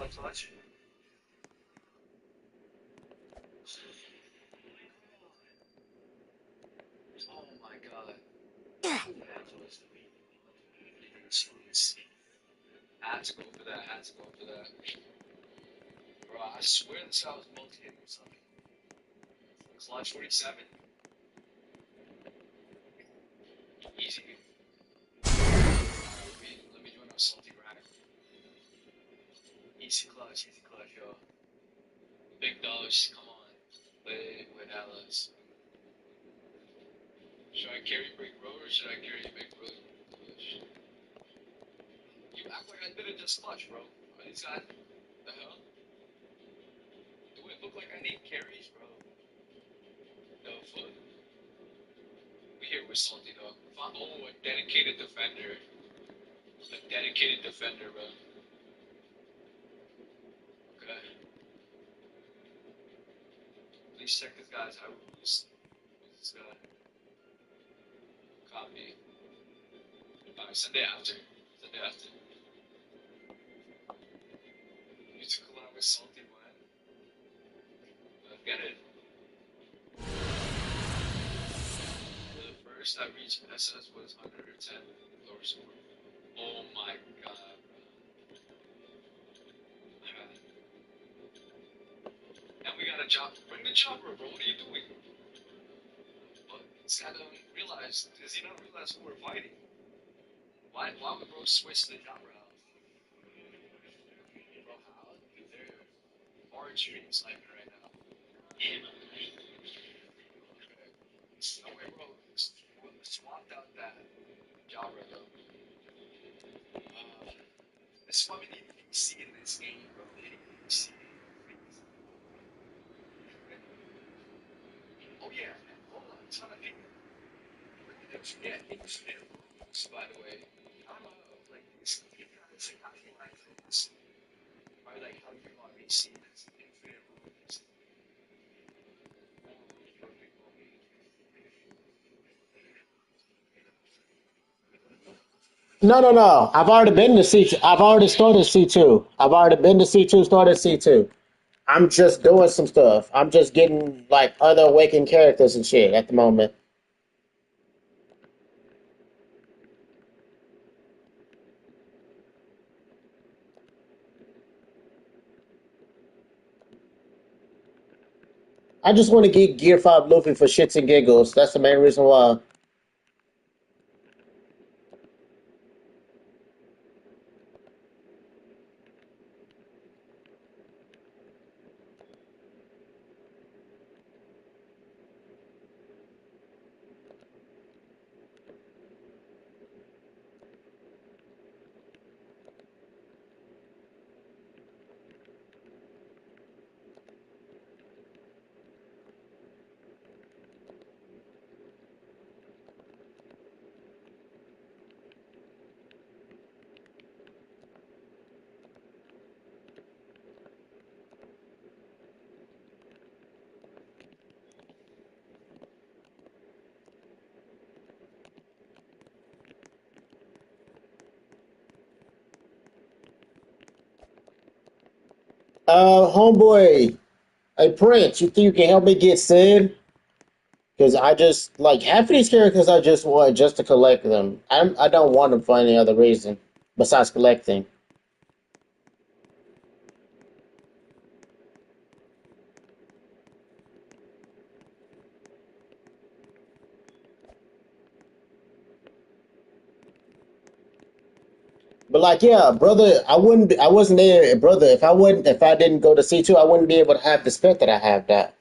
it, Clutch. Oh my god. Had to go for that. Bro, I swear this guy was multi-hitting or something. Clutch 47. Easy. Let me join our salty rack. Easy clutch, yo. Big dollars, come on. Play with Alice. Should I carry Big Bro or should I carry Big Bro? You act like I did it just clutch, bro. These guys, the hell? Do it look like I need carries, bro? No fuck. We here with Salty, dog. Oh, a dedicated defender. Bro. Okay. Please check this guy's high rules. Who's this guy? Copy. Alright, Sunday after. You took a lot with Salty, man. Get it. The first I reached SS was 110 lower score. Oh my god. And we got a job. Bring the chopper, bro. What are you doing? But this guy don't realize. Does he not realize who we're fighting? Why would bro switch the chopper out? Bro, how? Dude, they're archery sniping right now. Yeah, man. Okay. No way, bro. Swapped out that Jabra, though. This is why we need PC in this game, bro. We need PC. Oh yeah, hold on, it's not a thing. Yeah, infinite rules, by the way. I don't know, like, these guys, like, how do you like this? Or, like, how do you want me to see this? Infinite rules. No. I've already been to C2. I've already started C2. I've already been to C2, started C2. I'm just doing some stuff. I'm just getting like other awakened characters and shit at the moment. I just want to get Gear 5 Luffy for shits and giggles. That's the main reason why. Homeboy, hey Prince, you think you can help me get Sid? Because I just like half of these characters I just want just to collect them. I don't want them for any other reason besides collecting. But like, yeah, brother, I wasn't there, brother. If I didn't go to C2, I wouldn't be able to have the spec that I have. That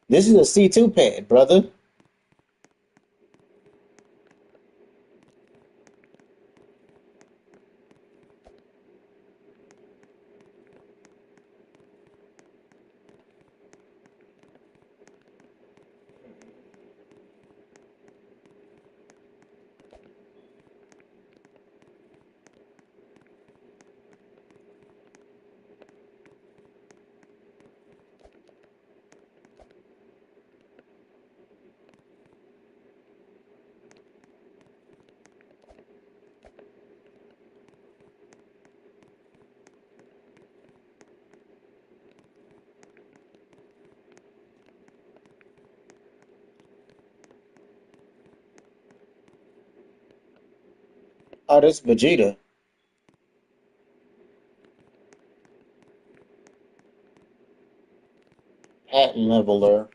this is a C2 pad, brother. Oh, this Vegeta at leveler.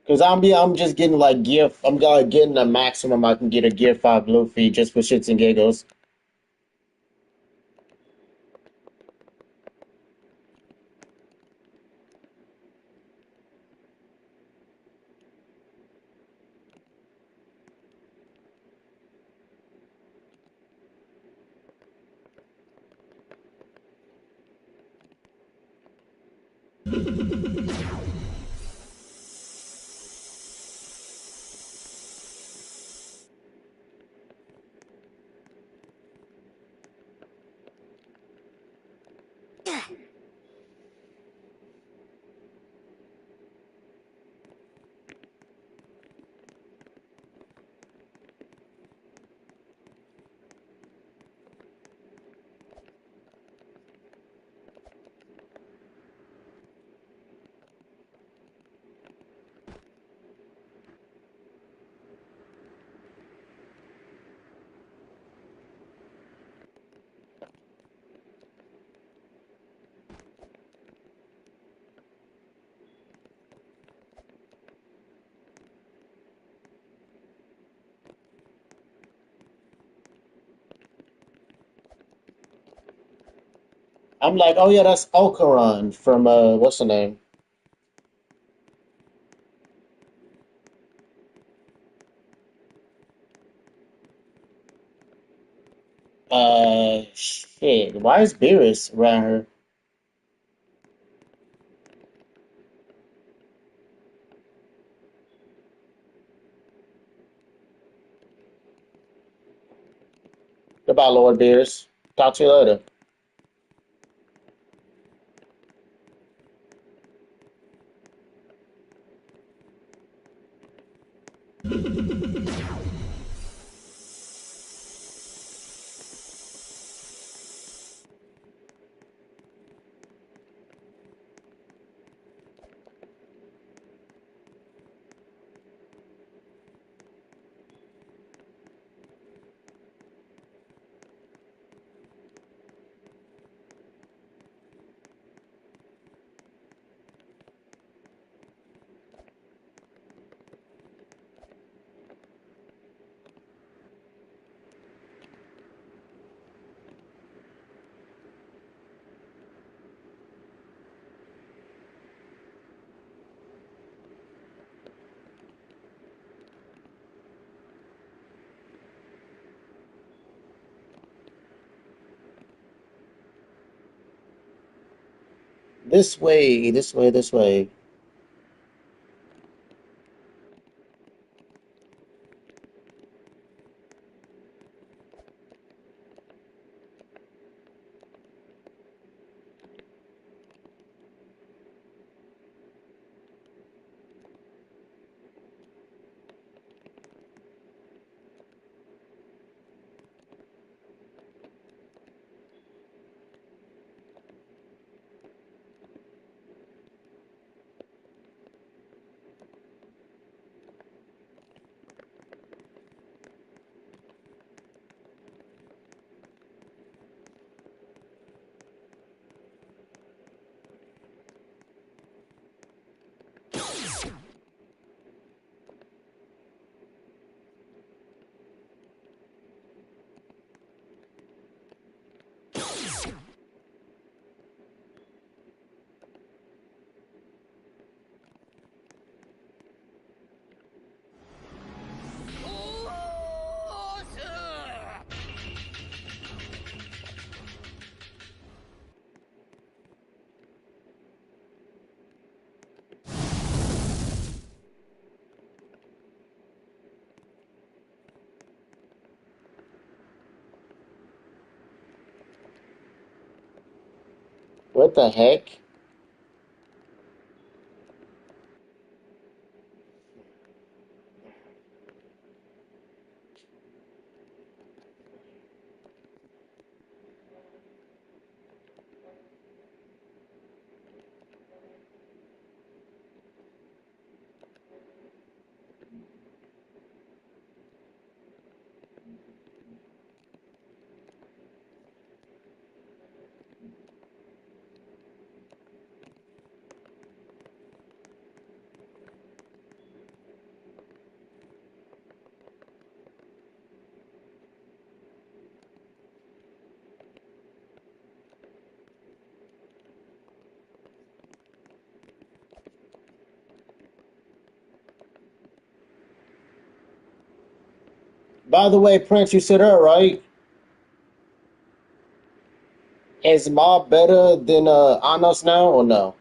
Cause I'm just getting like gear. I'm like getting the maximum I can get a Gear 5 Luffy just for shits and giggles. I'm like, oh yeah, that's Okaran from what's the name? Shit. Why is Beerus around her? Goodbye, Lord Beerus. Talk to you later. This way, this way, this way. What the heck? By the way, Prince, you said her, right? Is Mob better than Anos now or no?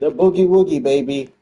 The boogie woogie, baby.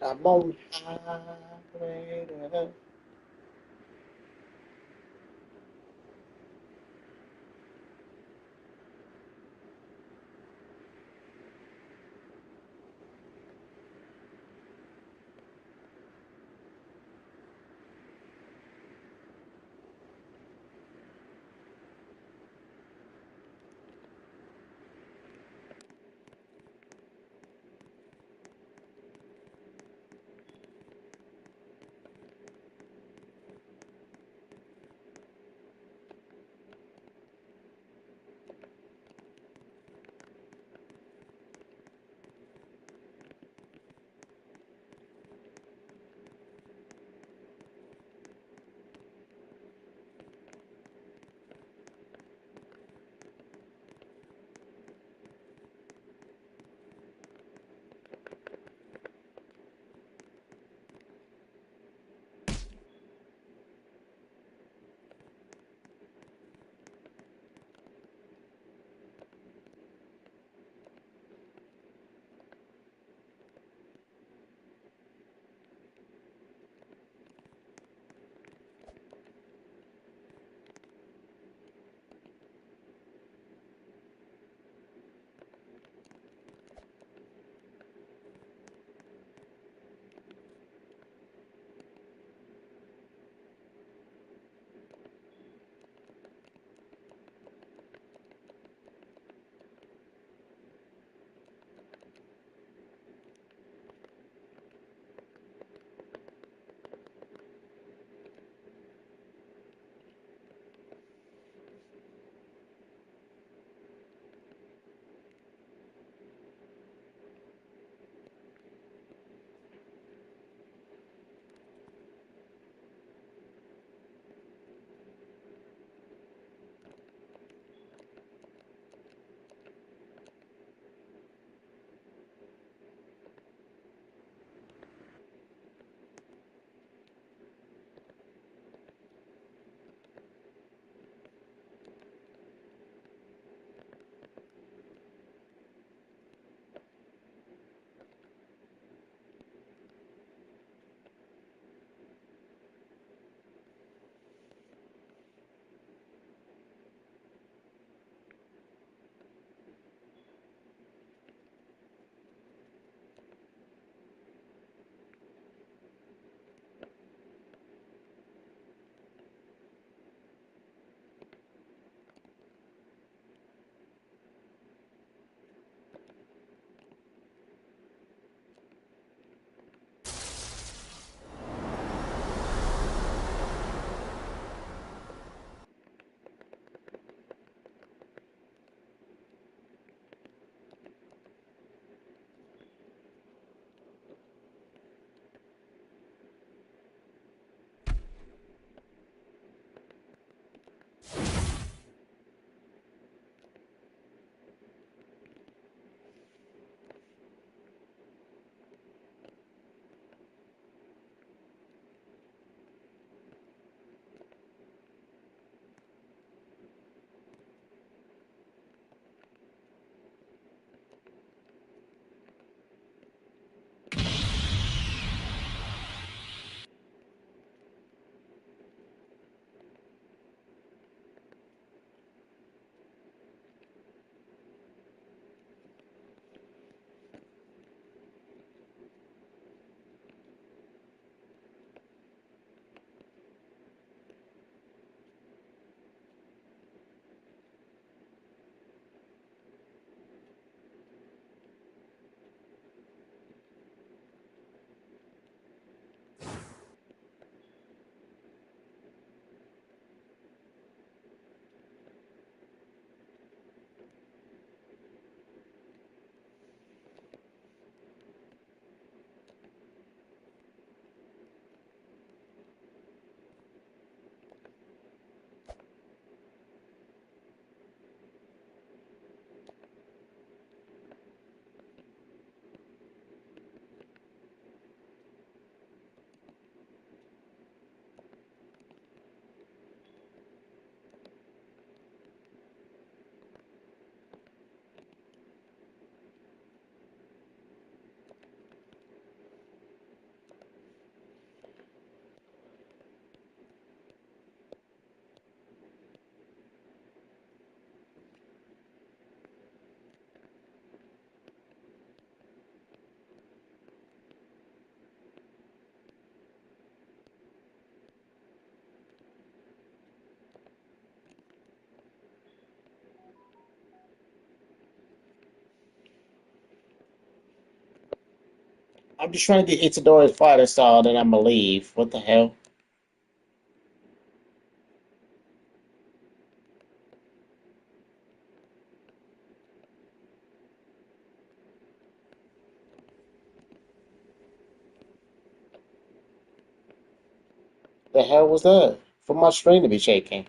I'm on highway. I'm just trying to get Itadori's fight installed and I'm gonna leave. What the hell? The hell was that? For my screen to be shaking.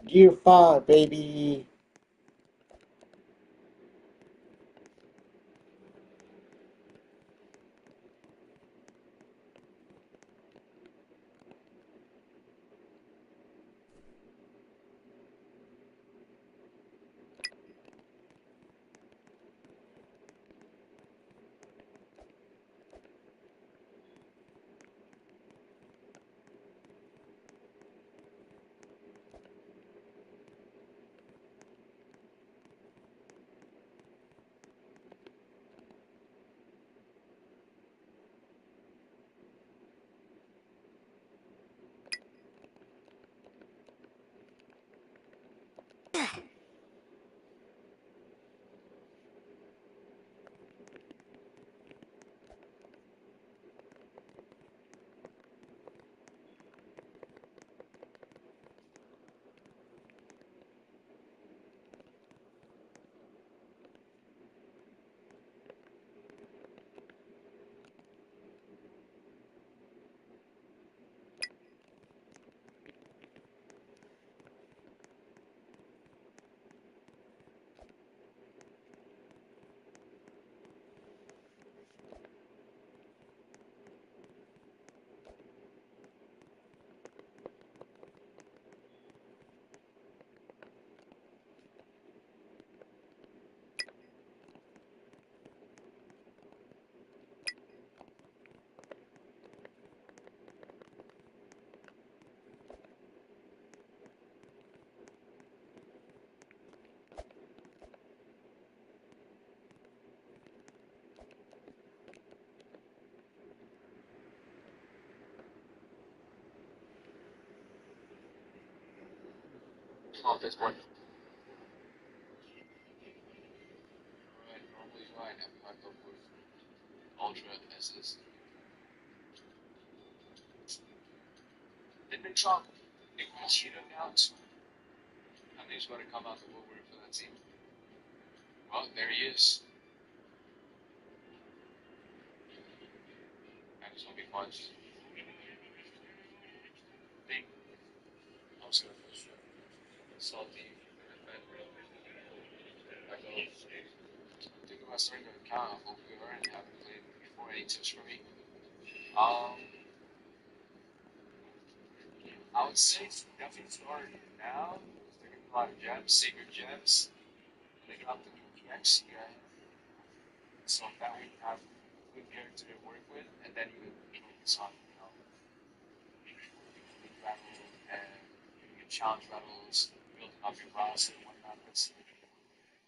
Gear 5, baby. Come on, Fitz, boy. Alright, normally right. I've packed up with Ultra SS. Didn't they drop Nick Machida now too? I mean, he's going to come out the woodwork for that team. Well, there he is. And it's going to be fun. Big. I'm just going to push salty. I go. Think about starting to count off OPR and haven't played before any tips for me. I would say it's definitely starting now. They're getting a lot of gems, sacred gems. They got the new EX guy. So that way you have a good character to work with, and then you can focus on, league battle and your challenge battles, building up your roster and whatnot. Because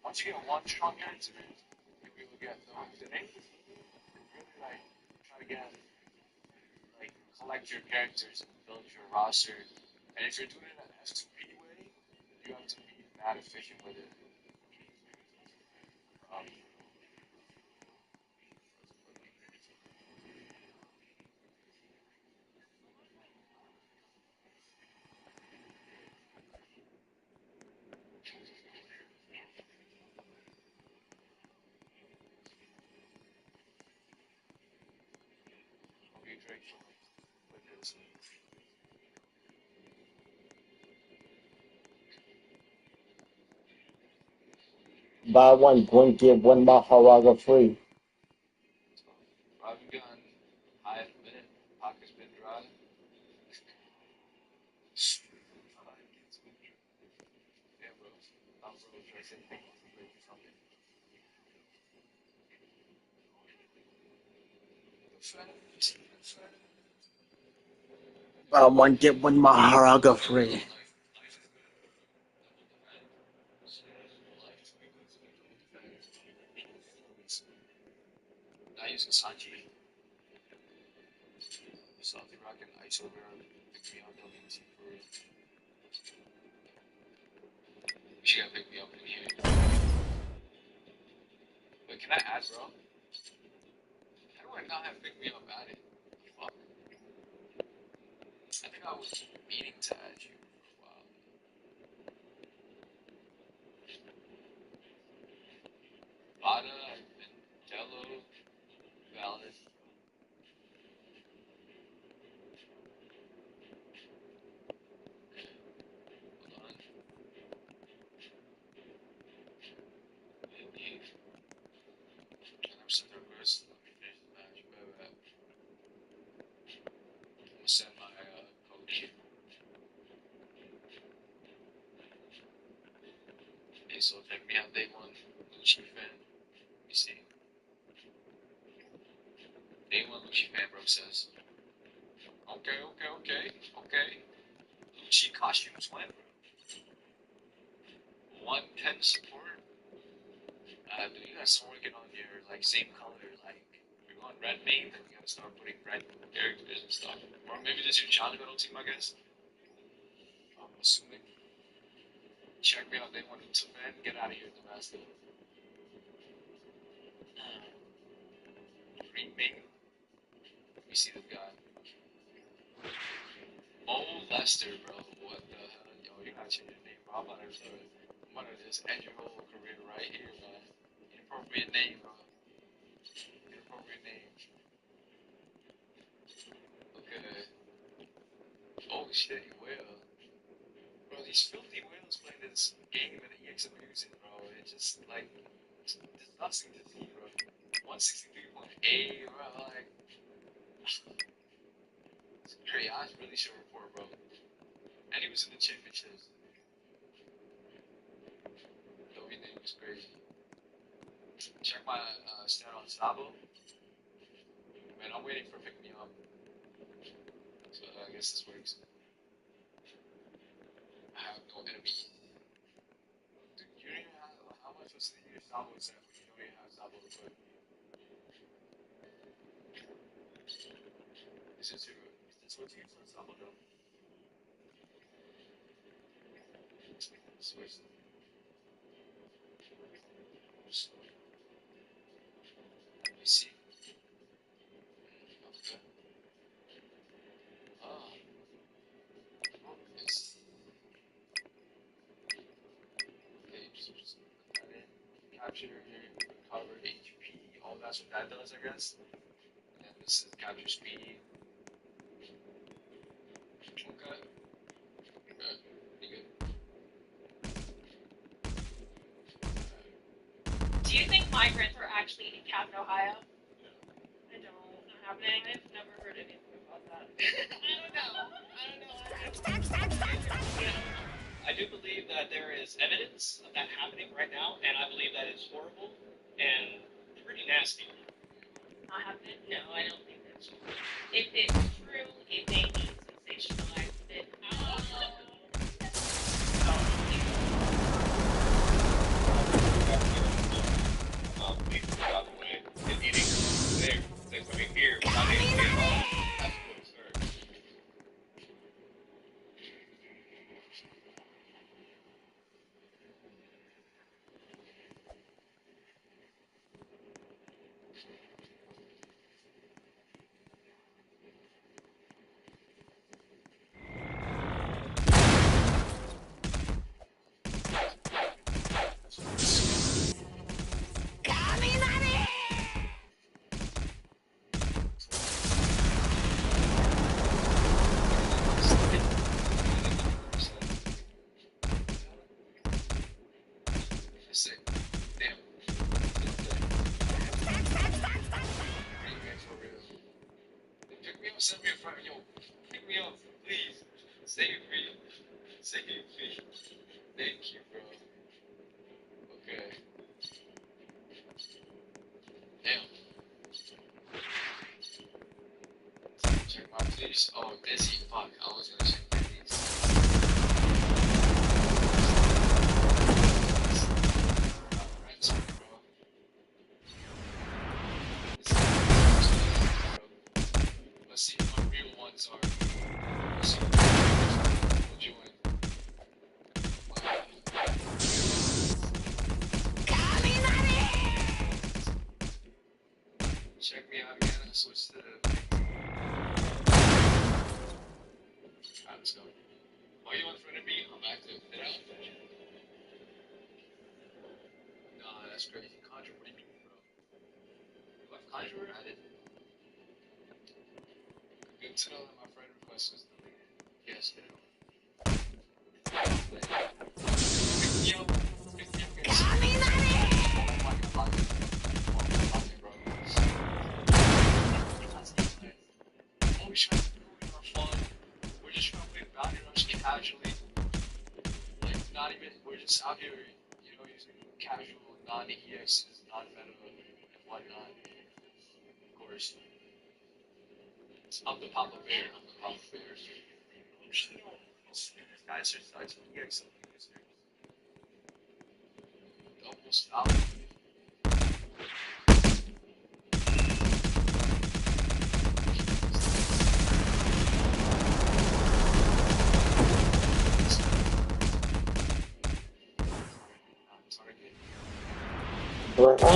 once you get one strong character, you'll be able to get the name is really like try to get collect your characters and build your roster. And if you're doing it an F2P way, you have to be that efficient with it. I'll be Drake for this. Buy one, Gwent, get one Maharaga free. I haven't gotten high in a minute. Pocket's been dry. Yeah, bro. I'm bro. Try to say thank you for something. Buy one, get one Maharaga free. Not using Sanji. Salty Rock and Ice over on pick me up WT for real. She gotta pick me up in here. Wait, can I add, bro? How do I not have pick me up added? Fuck. I think I was meaning to add you for a while. Vada, Jello, Valid. Hold on. Indeed. And I'm sitting there first. Let me finish the match. Wait. I'm gonna send my coach. Hey, so check me out day one. Lucci fan. Let me see. Day one Lucci fan, bro, says. Okay. Lucci costumes win, bro. 110 support. Do you guys start working on your same color? Like if you're going red main, then you gotta start putting red characters and stuff. Or maybe just your challenge battle team, I guess. I'm assuming. Check me out. They want to man. Get out of here, Damascus. Green main. Let me see this guy. Mo Lester, bro. What the hell? Yo, you're not changing your name, bro. I'm gonna just end your whole career right here, man. Inappropriate name, bro. Inappropriate name. Okay. Oh shit, you will. Bro, these filthy whales playing this game and the EX I'm using, bro. It's just it's disgusting to see, bro. 163.8, bro. It's crazy. I really should report, bro. And he was in the championships. Though his name was crazy. Check my stat on Sabo. Man, I'm waiting for pick me up. So I guess this works. I have no enemy. Dude, you don't even have how much was the Sabo set when you don't even have Sabo to put? Is this what you use on Sabo though? Switch. Let me see. Okay. Oh, focus. Okay, just put that in. Capture here, recover HP. Oh, that's what that does, I guess. And this is capture speed. Okay. Good. Pretty good. Do you think migrants are actually in Cabot, Ohio? I don't. Not happening. I've never heard anything about that. I do believe that there is evidence of that happening right now, and I believe that it's horrible and pretty nasty. Not happening? No, I don't think that's true. If it's true, it may be sensationalized a bit. People out the way and eating there. They're coming here without eating at all. That's absurd. Just say, damn. For real. Pick me up, send me a friend. Yo, pick me up, please. Save me. Save me. Thank you, bro. Okay. Damn. Check my please. Oh, busy. Fuck. I was gonna check my please. Ransom, bro. Let's see if my real ones are. Let's see. We'll join. Check me out again and switch to the. Alright, let's go. Are you on front of me? I'm active. Did I? Nah, that's crazy. Conjure, what do you mean, bro? You left Conjurer? I didn't. Good to know that my friend request was deleted. Yes, no. Pick me up. Pick me up, guys. Oh my god, lock it. Lock it, bro. Oh, we're trying to do it for fun. We're just trying to play Bounty Rush casually. Like, not even, we're just out here, you know, using casual, non-EXs, non-meta, and whatnot. Of course. I'm the Papa Bear. I'm the Papa Bear. This guy's just like EX. Double stop.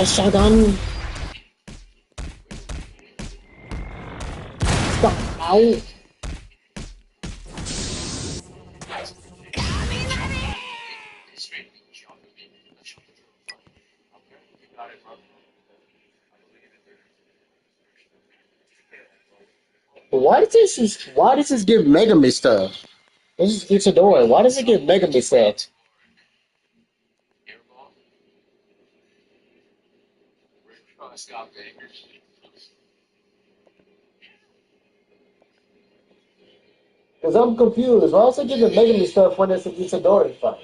Shotgun. Stop out. Why does this give Megami stuff? This is Itadori. Why does it give Megami stuff? Scott Baker. Because I'm confused. Why is it giving Megami stuff when it's an Itadori fight?